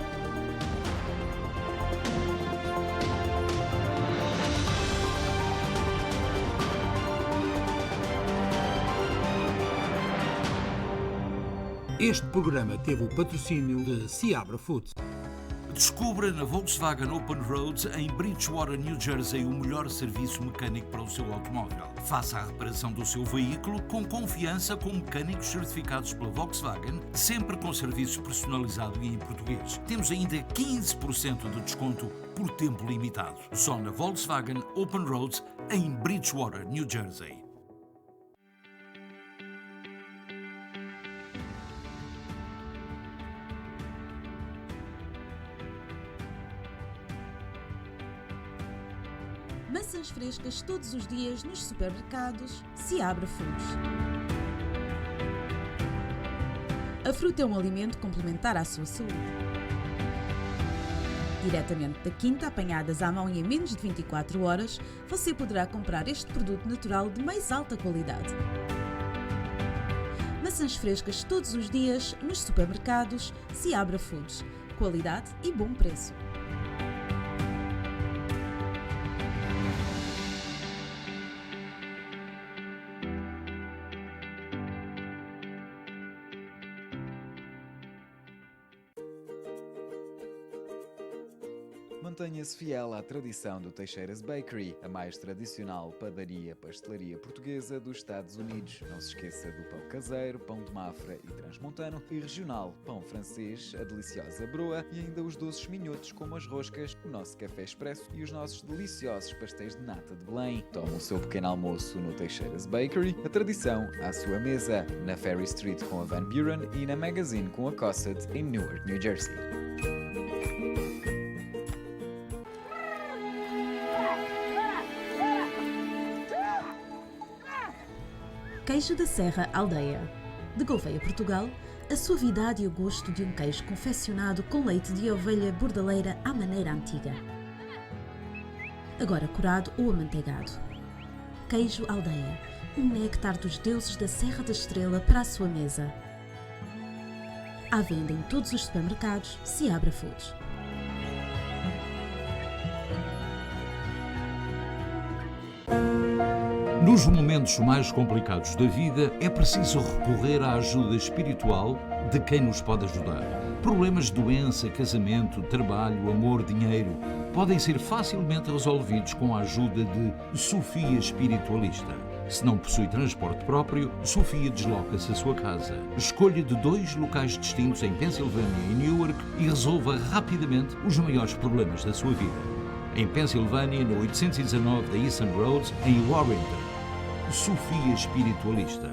Este programa teve o patrocínio de Seabra Foods. Descubra na Volkswagen Open Roads, em Bridgewater, New Jersey, o melhor serviço mecânico para o seu automóvel. Faça a reparação do seu veículo com confiança com mecânicos certificados pela Volkswagen, sempre com serviço personalizado e em português. Temos ainda 15% de desconto por tempo limitado. Só na Volkswagen Open Roads, em Bridgewater, New Jersey. Maçãs frescas todos os dias nos supermercados Seabra Foods. A fruta é um alimento complementar à sua saúde. Diretamente da quinta, apanhadas à mão e em menos de 24 horas, você poderá comprar este produto natural de mais alta qualidade. Maçãs frescas todos os dias nos supermercados Seabra Foods. Qualidade e bom preço. Mantenha-se fiel à tradição do Teixeiras Bakery, a mais tradicional padaria-pastelaria portuguesa dos Estados Unidos. Não se esqueça do pão caseiro, pão de Mafra e transmontano e regional, pão francês, a deliciosa broa e ainda os doces minhotos como as roscas, o nosso café expresso e os nossos deliciosos pastéis de nata de Belém. Tome o seu pequeno almoço no Teixeiras Bakery, a tradição à sua mesa, na Ferry Street com a Van Buren e na Magazine com a Cosset em Newark, New Jersey. Queijo da Serra Aldeia. De Gouveia, Portugal, a suavidade e o gosto de um queijo confeccionado com leite de ovelha bordaleira à maneira antiga. Agora curado ou amanteigado. Queijo Aldeia. Um néctar dos deuses da Serra da Estrela para a sua mesa. À venda em todos os supermercados Seabra Foods. Nos momentos mais complicados da vida, é preciso recorrer à ajuda espiritual de quem nos pode ajudar. Problemas de doença, casamento, trabalho, amor, dinheiro podem ser facilmente resolvidos com a ajuda de Sofia Espiritualista. Se não possui transporte próprio, Sofia desloca-se à sua casa. Escolha de 2 locais distintos em Pensilvânia e Newark e resolva rapidamente os maiores problemas da sua vida. Em Pensilvânia, no 819 da Eastern Road, em Warrington. Sofia Espiritualista.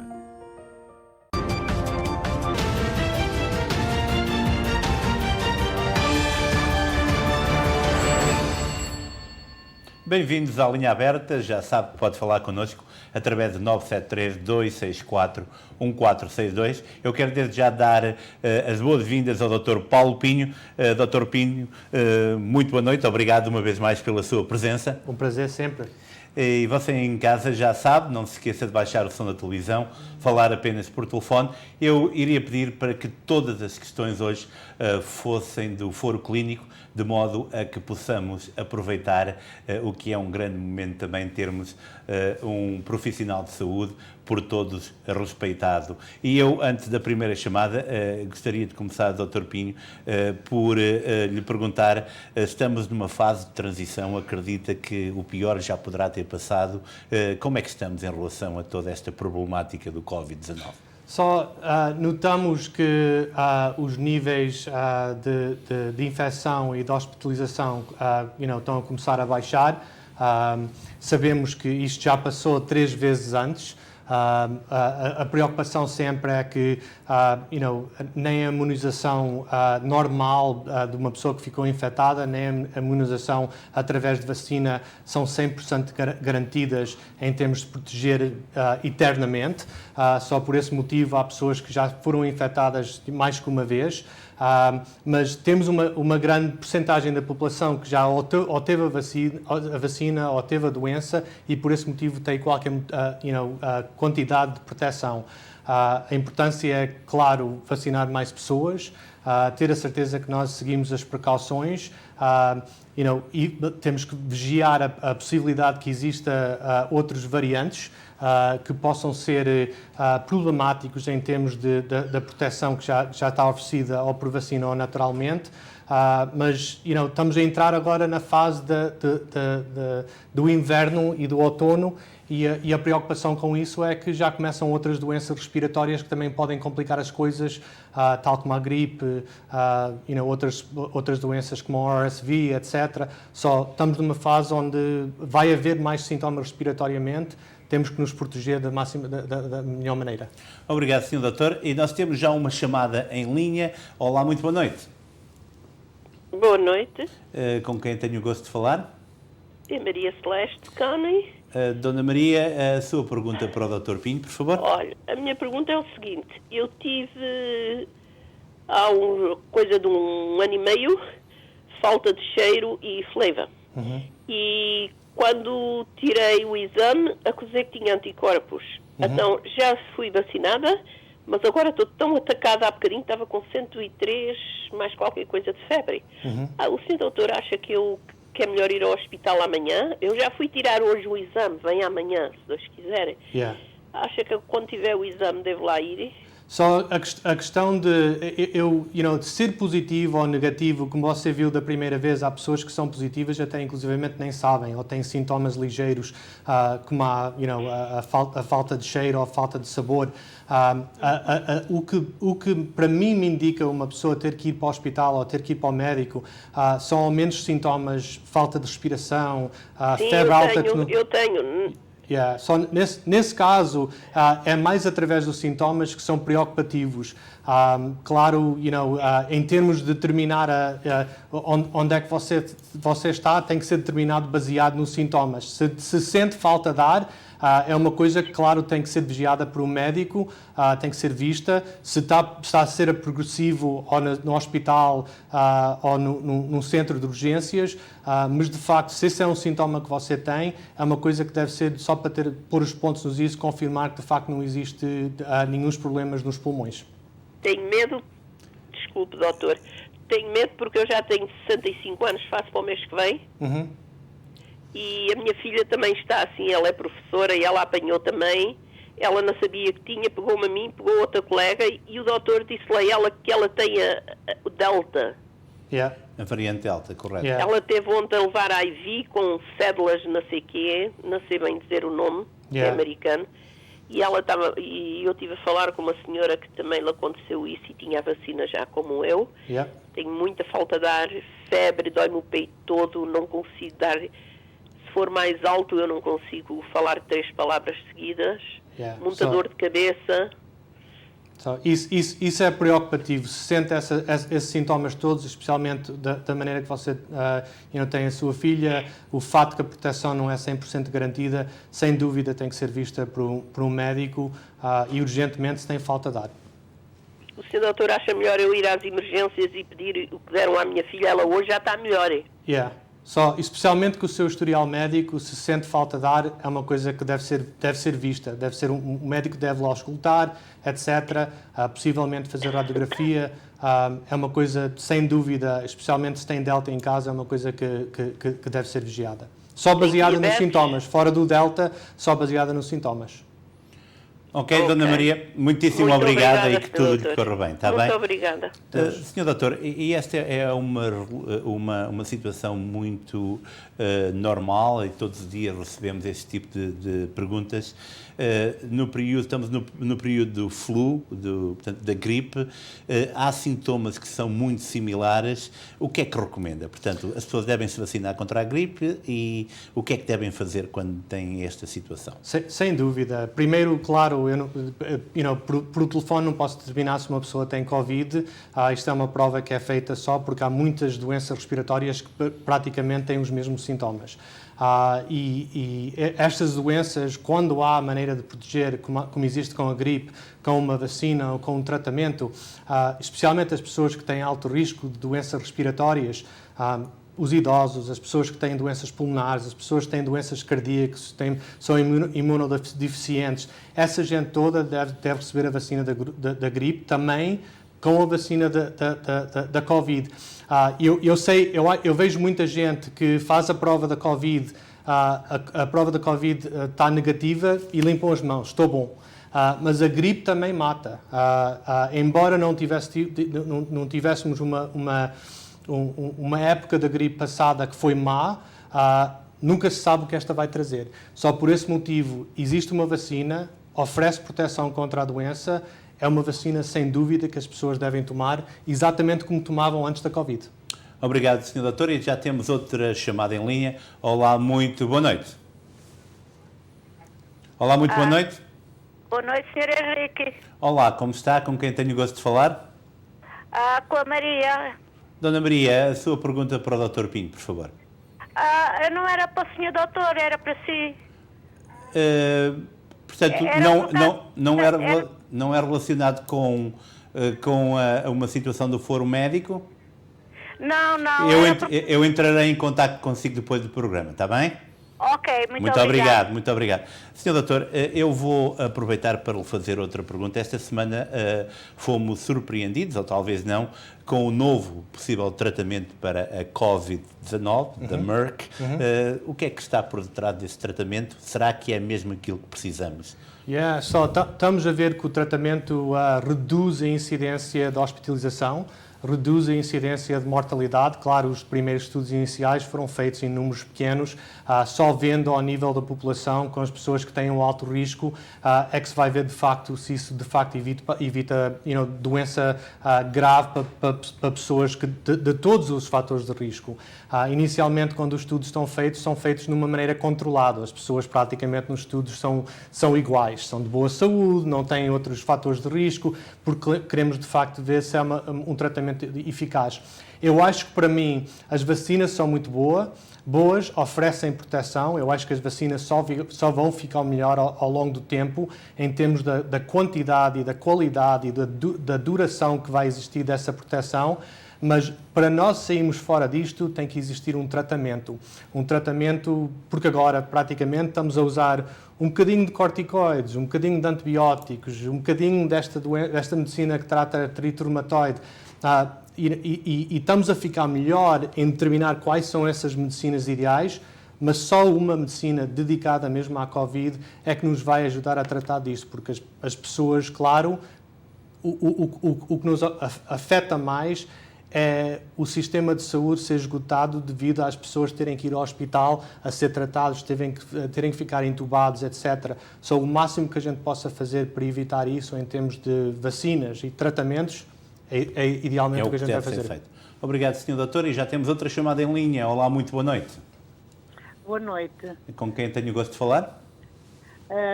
Bem-vindos à Linha Aberta, já sabe que pode falar connosco através de 973-264-1462. Eu quero desde já dar as boas-vindas ao Dr. Paulo Pinho. Dr. Pinho, muito boa noite, obrigado uma vez mais pela sua presença. Um prazer sempre. E você em casa já sabe, não se esqueça de baixar o som da televisão, falar apenas por telefone. Eu iria pedir para que todas as questões hoje fossem do foro clínico, de modo a que possamos aproveitar o que é um grande momento também termos um profissional de saúde por todos respeitado. E eu, antes da primeira chamada, gostaria de começar, Dr. Pinho, por lhe perguntar, estamos numa fase de transição, acredita que o pior já poderá ter passado, como é que estamos em relação a toda esta problemática do Covid-19? Só notamos que os níveis de infecção e de hospitalização estão a começar a baixar. Sabemos que isto já passou 3 vezes antes. A preocupação sempre é que nem a imunização normal de uma pessoa que ficou infectada, nem a imunização através de vacina são 100% garantidas em termos de proteger eternamente. Só por esse motivo há pessoas que já foram infectadas mais que uma vez. Mas temos uma grande percentagem da população que já ou teve a vacina ou teve a doença e por esse motivo tem qualquer quantidade de proteção. A importância é, claro, vacinar mais pessoas, ter a certeza que nós seguimos as precauções, e temos que vigiar a possibilidade que exista outros variantes que possam ser problemáticos em termos da proteção que já está oferecida ou por vacina ou naturalmente. Mas estamos a entrar agora na fase do inverno e do outono e a preocupação com isso é que já começam outras doenças respiratórias que também podem complicar as coisas, tal como a gripe, outras doenças como a RSV, etc. Só estamos numa fase onde vai haver mais sintomas respiratoriamente. Temos que nos proteger da melhor maneira. Obrigado, Sr. Doutor. E nós temos já uma chamada em linha. Olá, muito boa noite. Boa noite. Com quem tenho o gosto de falar? É Maria Celeste Cani. Dona Maria, a sua pergunta para o Dr. Pinho, por favor. Olha, a minha pergunta é o seguinte. Eu tive, há coisa de 1 ano e meio, falta de cheiro e fleva. E quando tirei o exame, acusei que tinha anticorpos. Então, já fui vacinada, mas agora estou tão atacada, há bocadinho estava com 103, mais qualquer coisa de febre. O senhor doutor acha que é melhor ir ao hospital amanhã? Eu já fui tirar hoje o exame, vem amanhã, se Deus quiser. Acha que quando tiver o exame devo lá ir? Só a questão de ser positivo ou negativo, como você viu da primeira vez, há pessoas que são positivas até inclusivamente nem sabem, ou têm sintomas ligeiros, como a falta de cheiro ou a falta de sabor. O que para mim me indica uma pessoa ter que ir para o hospital ou ter que ir para o médico são ao menos sintomas, falta de respiração, febre alta. Eu tenho. Só nesse caso, é mais através dos sintomas que são preocupativos. Claro, em termos de determinar onde é que você está, tem que ser determinado baseado nos sintomas. Se sente falta de ar, é uma coisa que, claro, tem que ser vigiada por um médico, tem que ser vista. Se está a ser progressivo ou no hospital ou num centro de urgências, mas, de facto, se esse é um sintoma que você tem, é uma coisa que deve ser, só para pôr os pontos nos is, confirmar que, de facto, não existe nenhum problemas nos pulmões. Tenho medo, desculpe, doutor, tenho medo porque eu já tenho 65 anos, faço para o mês que vem. E a minha filha também está assim, ela é professora e ela apanhou também. Ela não sabia que tinha, pegou-me a mim, pegou outra colega e o doutor disse-lhe a ela que ela tem o Delta. A variante Delta, correto. Ela teve ontem a levar a IV com cédulas não sei quê, não sei bem dizer o nome, é americano. E ela e eu estive a falar com uma senhora que também lhe aconteceu isso e tinha a vacina já como eu. Tenho muita falta de ar, febre, dói-me o peito todo, não consigo dar... Se for mais alto, eu não consigo falar 3 palavras seguidas. Muita dor de cabeça. Isso é preocupativo. Se sente esses sintomas todos, especialmente da maneira que você tem a sua filha, o fato que a proteção não é 100% garantida, sem dúvida tem que ser vista por um médico e urgentemente se tem falta de ar. O senhor doutor acha melhor eu ir às emergências e pedir o que deram à minha filha? Ela hoje já está melhor. Só, especialmente que o seu historial médico, se sente falta de ar, é uma coisa que deve ser vista. Deve ser um médico deve lá auscultar, etc. Possivelmente fazer radiografia. É uma coisa, sem dúvida, especialmente se tem Delta em casa, é uma coisa que deve ser vigiada. Só baseada nos sintomas. Fora do Delta, só baseada nos sintomas. Ok, Dona Maria, muitíssimo obrigada e que tudo lhe corra bem, está bem? Muito obrigada. Senhor Doutor, e esta é uma situação muito normal e todos os dias recebemos este tipo de perguntas. Estamos no período do flu, portanto, da gripe, há sintomas que são muito similares. O que é que recomenda? Portanto, as pessoas devem se vacinar contra a gripe e o que é que devem fazer quando têm esta situação? Sem dúvida. Primeiro, claro, por telefone não posso determinar se uma pessoa tem Covid. Isto é uma prova que é feita só porque há muitas doenças respiratórias que praticamente têm os mesmos sintomas. E estas doenças, quando há maneira de proteger, como existe com a gripe, com uma vacina ou com um tratamento, especialmente as pessoas que têm alto risco de doenças respiratórias, os idosos, as pessoas que têm doenças pulmonares, as pessoas que têm doenças cardíacas, são imunodeficientes, essa gente toda deve receber a vacina da gripe, também com a vacina da Covid. Eu vejo muita gente que faz a prova da Covid, a prova da Covid está negativa e limpam as mãos, estou bom. Mas a gripe também mata. Embora não tivéssemos uma época da gripe passada que foi má, nunca se sabe o que esta vai trazer. Só por esse motivo existe uma vacina, oferece proteção contra a doença, é uma vacina sem dúvida que as pessoas devem tomar, exatamente como tomavam antes da Covid. Obrigado, Sr. Doutor. E já temos outra chamada em linha. Olá, muito boa noite. Olá, muito boa noite. Boa noite, Sr. Henrique. Olá, como está? Com quem tenho o gosto de falar? Com a Maria. Dona Maria, a sua pergunta para o Dr. Pinho, por favor. Não era para o Sr. Doutor, era para si. Portanto, não é relacionado com uma situação do foro médico? Não. Eu entrarei em contato consigo depois do programa, está bem? Ok, muito obrigado. Muito obrigado. Sr. Doutor, eu vou aproveitar para lhe fazer outra pergunta. Esta semana fomos surpreendidos, ou talvez não, com o novo possível tratamento para a Covid-19, da Merck. O que é que está por detrás desse tratamento? Será que é mesmo aquilo que precisamos? Estamos a ver que o tratamento reduz a incidência de hospitalização, reduz a incidência de mortalidade. Claro, os primeiros estudos iniciais foram feitos em números pequenos, só vendo ao nível da população, com as pessoas que têm um alto risco, é que se vai ver de facto se isso de facto evita doença grave para pessoas de todos os fatores de risco. Inicialmente, quando os estudos são feitos de uma maneira controlada. As pessoas praticamente nos estudos são iguais, são de boa saúde, não têm outros fatores de risco, porque queremos de facto ver se é um tratamento eficaz. Eu acho que para mim as vacinas são muito boas, oferecem proteção. Eu acho que as vacinas só vão ficar melhor ao longo do tempo em termos da quantidade e da qualidade e da duração que vai existir dessa proteção. Mas para nós sairmos fora disto tem que existir um tratamento, porque agora praticamente estamos a usar um bocadinho de corticoides, um bocadinho de antibióticos, um bocadinho desta medicina que trata artrite reumatoide, e estamos a ficar melhor em determinar quais são essas medicinas ideais, mas só uma medicina dedicada mesmo à Covid é que nos vai ajudar a tratar disso, porque as pessoas, claro, o que nos afeta mais é o sistema de saúde ser esgotado devido às pessoas terem que ir ao hospital a ser tratados, terem que ficar entubados, etc. Só o máximo que a gente possa fazer para evitar isso em termos de vacinas e tratamentos é idealmente o que a gente vai fazer. Feito. Obrigado, Sr. Doutor. E já temos outra chamada em linha. Olá, muito boa noite. Boa noite. Com quem tenho o gosto de falar?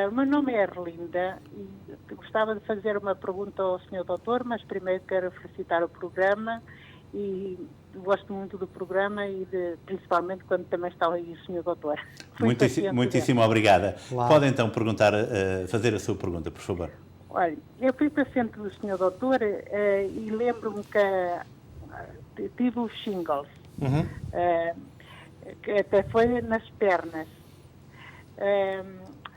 O meu nome é Erlinda e gostava de fazer uma pergunta ao Sr. Doutor, mas primeiro quero felicitar o programa e gosto muito do programa e principalmente quando também está aí o Sr. Doutor. Muitíssimo obrigada. Claro. Pode então fazer a sua pergunta, por favor. Olha, eu fui paciente do Sr. Doutor e lembro-me que tive os shingles. que até foi nas pernas.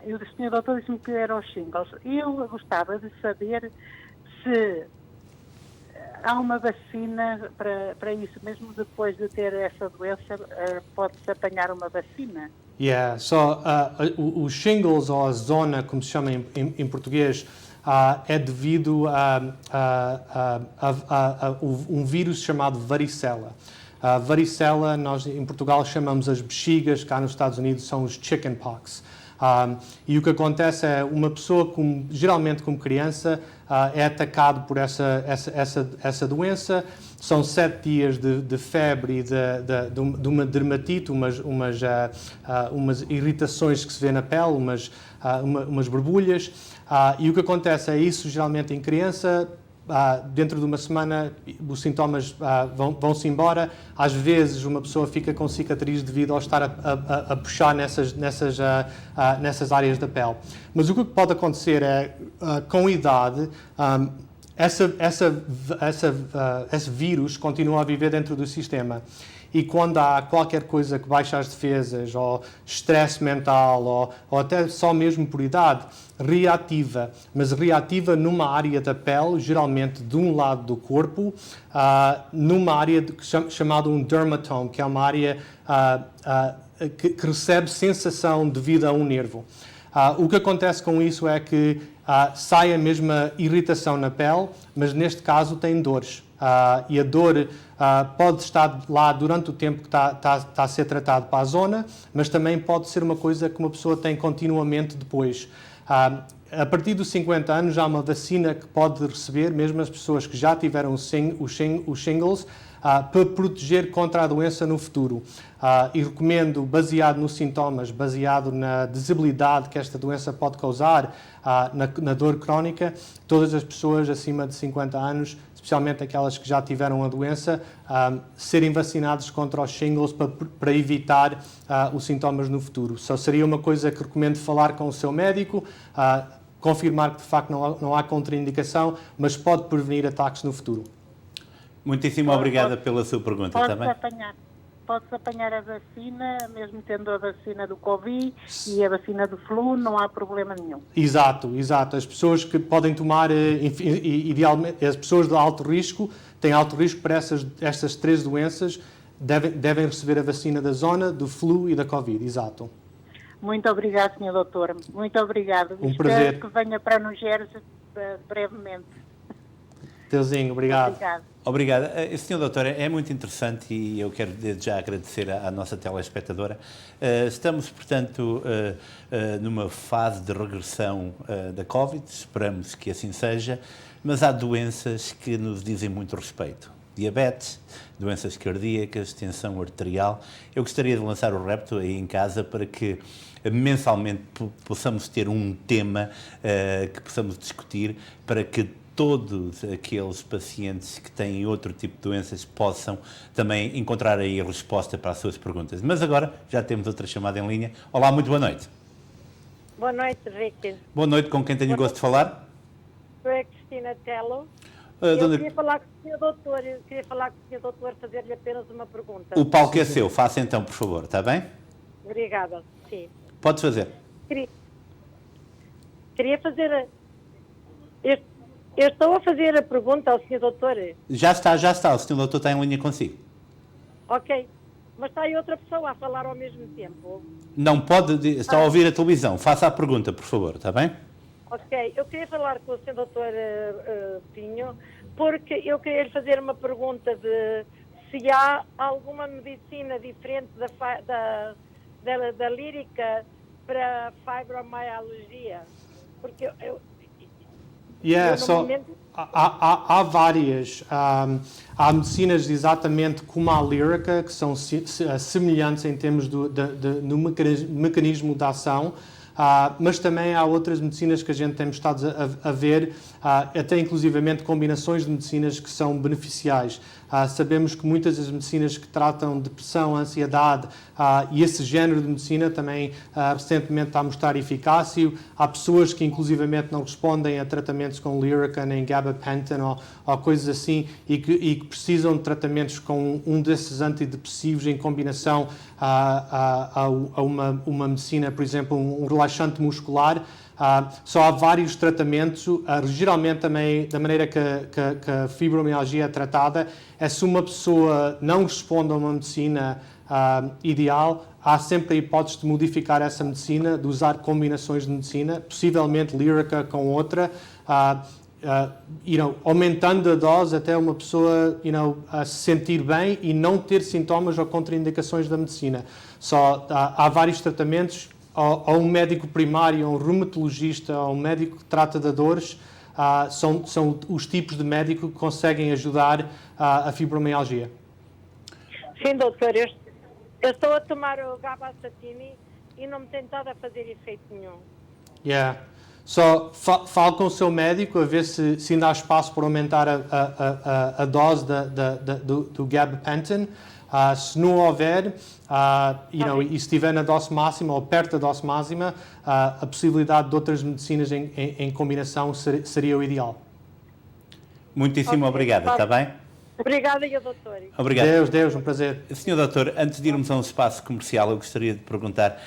E o senhor doutor disse-me que eram os shingles. E eu gostava de saber se há uma vacina para isso, mesmo depois de ter essa doença, pode-se apanhar uma vacina? Yeah, os shingles, ou a zona, como se chama em português, é devido a um vírus chamado varicela. A varicela, nós em Portugal chamamos as bexigas, cá nos Estados Unidos são os chickenpox. E o que acontece é uma pessoa, geralmente como criança, é atacado por essa doença. São 7 dias de febre e de uma dermatite, umas irritações que se vê na pele, umas borbulhas. E o que acontece é isso, geralmente em criança. Dentro de uma semana os sintomas vão-se embora. Às vezes uma pessoa fica com cicatriz devido ao estar a puxar nessas áreas da pele. Mas o que pode acontecer é, com a idade, esse vírus continua a viver dentro do sistema. E quando há qualquer coisa que baixa as defesas, ou estresse mental, ou até só mesmo por idade, reativa, mas reativa numa área da pele, geralmente de um lado do corpo, numa área chamada um dermatome, que é uma área que recebe sensação devido a um nervo. O que acontece com isso é que sai a mesma irritação na pele, mas neste caso tem dores. E a dor pode estar lá durante o tempo que está a ser tratado para a zona, mas também pode ser uma coisa que uma pessoa tem continuamente depois. A partir dos 50 anos há uma vacina que pode receber, mesmo as pessoas que já tiveram os shingles, para proteger contra a doença no futuro. E recomendo, baseado nos sintomas, baseado na desabilidade que esta doença pode causar, na dor crónica, todas as pessoas acima de 50 anos, especialmente aquelas que já tiveram a doença, serem vacinadas contra os shingles para evitar os sintomas no futuro. Só seria uma coisa que recomendo falar com o seu médico, confirmar que de facto não há contraindicação, mas pode prevenir ataques no futuro. Muitíssimo obrigada pela sua pergunta. Pode-se apanhar a vacina, mesmo tendo a vacina do Covid e a vacina do flu, não há problema nenhum. Exato. As pessoas que podem tomar, idealmente, as pessoas de alto risco, têm alto risco para estas 3 doenças, devem receber a vacina da zona, do flu e da Covid. Exato. Muito obrigado, Sr. Doutor. Muito obrigado. Prazer. Espero que venha para New Jersey brevemente. Teuzinho, obrigado. Obrigado. Sr. Doutor, é muito interessante e eu quero desde já agradecer à nossa telespectadora. Estamos, portanto, numa fase de regressão da Covid, esperamos que assim seja, mas há doenças que nos dizem muito respeito. Diabetes, doenças cardíacas, tensão arterial. Eu gostaria de lançar o repto aí em casa para que mensalmente possamos ter um tema que possamos discutir para que todos aqueles pacientes que têm outro tipo de doenças possam também encontrar aí a resposta para as suas perguntas. Mas agora já temos outra chamada em linha. Olá, muito boa noite. Boa noite, Rick. Boa noite, com quem tenho o gosto de falar? Sou a Cristina Tello. Eu queria falar com o Sr. Doutor, fazer-lhe apenas uma pergunta. O palco é seu, faça então, por favor, está bem? Obrigada, sim. Pode fazer. Queria fazer... Eu estou a fazer a pergunta ao Sr. Doutor. Já está, o Sr. Doutor está em linha consigo. Ok, mas está aí outra pessoa a falar ao mesmo tempo. Não pode, está a ouvir a televisão. Faça a pergunta, por favor, está bem? Ok, eu queria falar com o Sr. Doutor Pinho, porque eu queria lhe fazer uma pergunta de se há alguma medicina diferente da lírica para fibromialgia. Porque há várias. Há medicinas exatamente como a lírica, que são semelhantes em termos do mecanismo de ação. mas também há outras medicinas que a gente tem estado a ver, até inclusivamente combinações de medicinas que são beneficiais. Sabemos que muitas das medicinas que tratam depressão, ansiedade e esse género de medicina também recentemente está a mostrar eficácia. Há pessoas que inclusivamente não respondem a tratamentos com Lyrica nem gabapentin ou coisas assim e que precisam de tratamentos com um desses antidepressivos em combinação a uma medicina, por exemplo, um relaxante muscular. Só há vários tratamentos, geralmente também da maneira que a fibromialgia é tratada, é se uma pessoa não responde a uma medicina ideal, há sempre a hipótese de modificar essa medicina, de usar combinações de medicina, possivelmente Lyrica com outra, aumentando a dose até uma pessoa a se sentir bem e não ter sintomas ou contraindicações da medicina. Há vários tratamentos, ou um médico primário, ou um reumatologista, ou um médico que trata de dores, são os tipos de médico que conseguem ajudar a fibromialgia. Sim, doutor, eu estou a tomar o gabapentin e não me tem estado a fazer efeito nenhum. Só fale com o seu médico a ver se ainda há espaço para aumentar a dose do gabapentin. Se não houver, e se estiver na dose máxima ou perto da dose máxima, a possibilidade de outras medicinas em combinação seria o ideal. Muitíssimo obrigado, está bem? Obrigada, doutor. Obrigado. Deus, um prazer. Senhor doutor, antes de irmos a um espaço comercial, eu gostaria de perguntar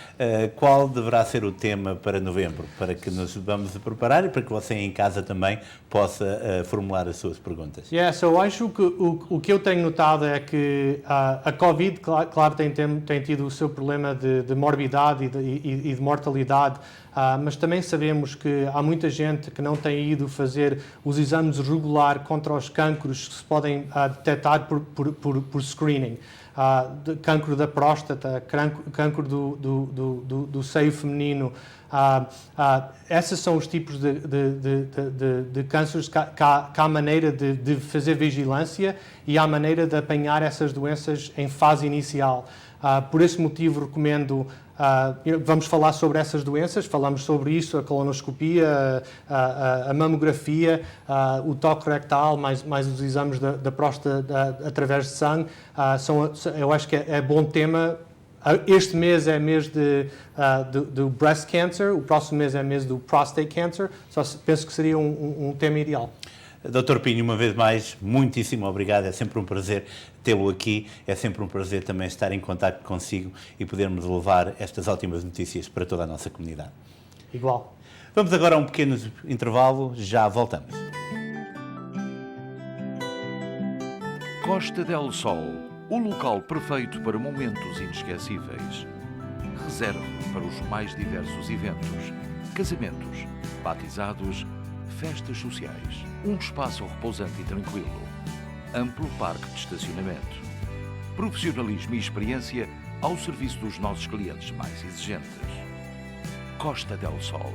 qual deverá ser o tema para novembro, para que nos vamos preparar e para que você em casa também possa formular as suas perguntas. Eu acho que o que eu tenho notado é que a Covid, claro, tem tido o seu problema de morbidade e de mortalidade, mas também sabemos que há muita gente que não tem ido fazer os exames regular contra os cancros que se podem detectar por screening. Cancro da próstata, cancro do seio feminino. Esses são os tipos de cânceres que há maneira de fazer vigilância e há maneira de apanhar essas doenças em fase inicial. Por esse motivo, recomendo. Vamos falar sobre essas doenças, falamos sobre isso, a colonoscopia, a mamografia, o toque rectal, mais os exames da próstata através de sangue. Eu acho que é bom tema. Este mês é mês do breast cancer, o próximo mês é mês do prostate cancer, penso que seria um tema ideal. Dr. Pinho, uma vez mais, muitíssimo obrigado, é sempre um prazer tê-lo aqui, é sempre um prazer também estar em contacto consigo e podermos levar estas ótimas notícias para toda a nossa comunidade. Igual. Vamos agora a um pequeno intervalo, já voltamos. Costa del Sol, o local perfeito para momentos inesquecíveis. Reserve para os mais diversos eventos, casamentos, batizados, festas sociais, um espaço repousante e tranquilo, amplo parque de estacionamento, profissionalismo e experiência ao serviço dos nossos clientes mais exigentes. Costa del Sol.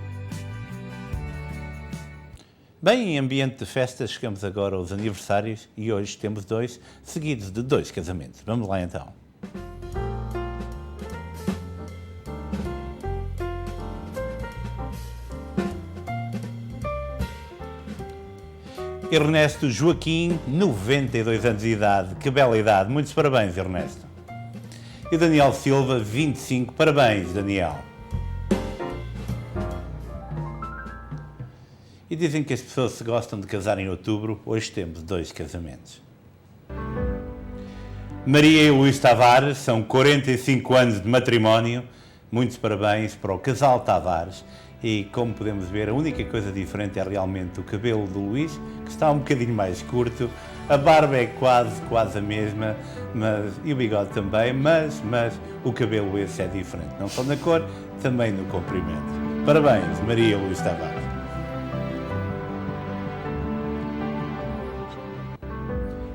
Bem, em ambiente de festa, chegamos agora aos aniversários e hoje temos dois, seguidos de 2 casamentos. Vamos lá então. Ernesto Joaquim, 92 anos de idade. Que bela idade. Muitos parabéns, Ernesto. E Daniel Silva, 25. Parabéns, Daniel. E dizem que as pessoas se gostam de casar em outubro. Hoje temos 2 casamentos. Maria e Luís Tavares, são 45 anos de matrimónio. Muitos parabéns para o casal Tavares. E, como podemos ver, a única coisa diferente é realmente o cabelo do Luís, que está um bocadinho mais curto, a barba é quase a mesma, e o bigode também, mas o cabelo esse é diferente, não só na cor, também no comprimento. Parabéns, Maria Luís Tavares.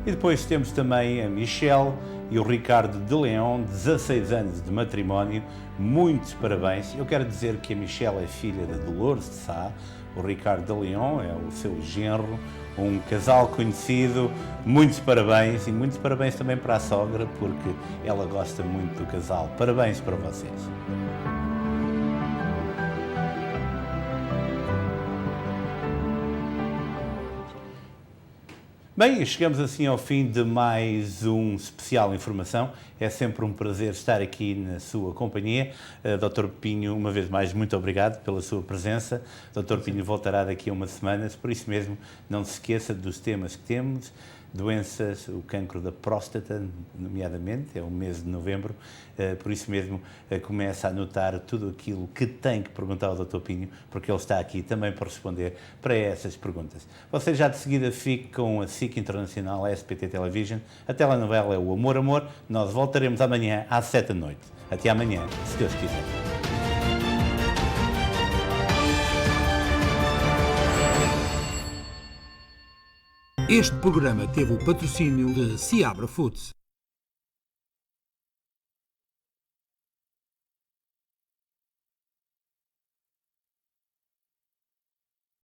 E depois temos também a Michelle e o Ricardo de Leão, 16 anos de matrimónio. Muitos parabéns. Eu quero dizer que a Michelle é filha da Dolores de Sá, o Ricardo de Leão é o seu genro, um casal conhecido. Muitos parabéns e muitos parabéns também para a sogra, porque ela gosta muito do casal. Parabéns para vocês. Bem, chegamos assim ao fim de mais um especial Informação. É sempre um prazer estar aqui na sua companhia. Dr. Pinho, uma vez mais, muito obrigado pela sua presença. Dr. Pinho voltará daqui a umas semanas, por isso mesmo, não se esqueça dos temas que temos. Doenças, o cancro da próstata, nomeadamente, é o mês de novembro, por isso mesmo começa a anotar tudo aquilo que tem que perguntar ao Dr. Pinho, porque ele está aqui também para responder para essas perguntas. Você já de seguida fique com a SIC Internacional, a SPT Television, a telenovela é o Amor, Amor. Nós voltaremos amanhã às 7 da noite. Até amanhã, se Deus quiser. Este programa teve o patrocínio de Seabra Foods.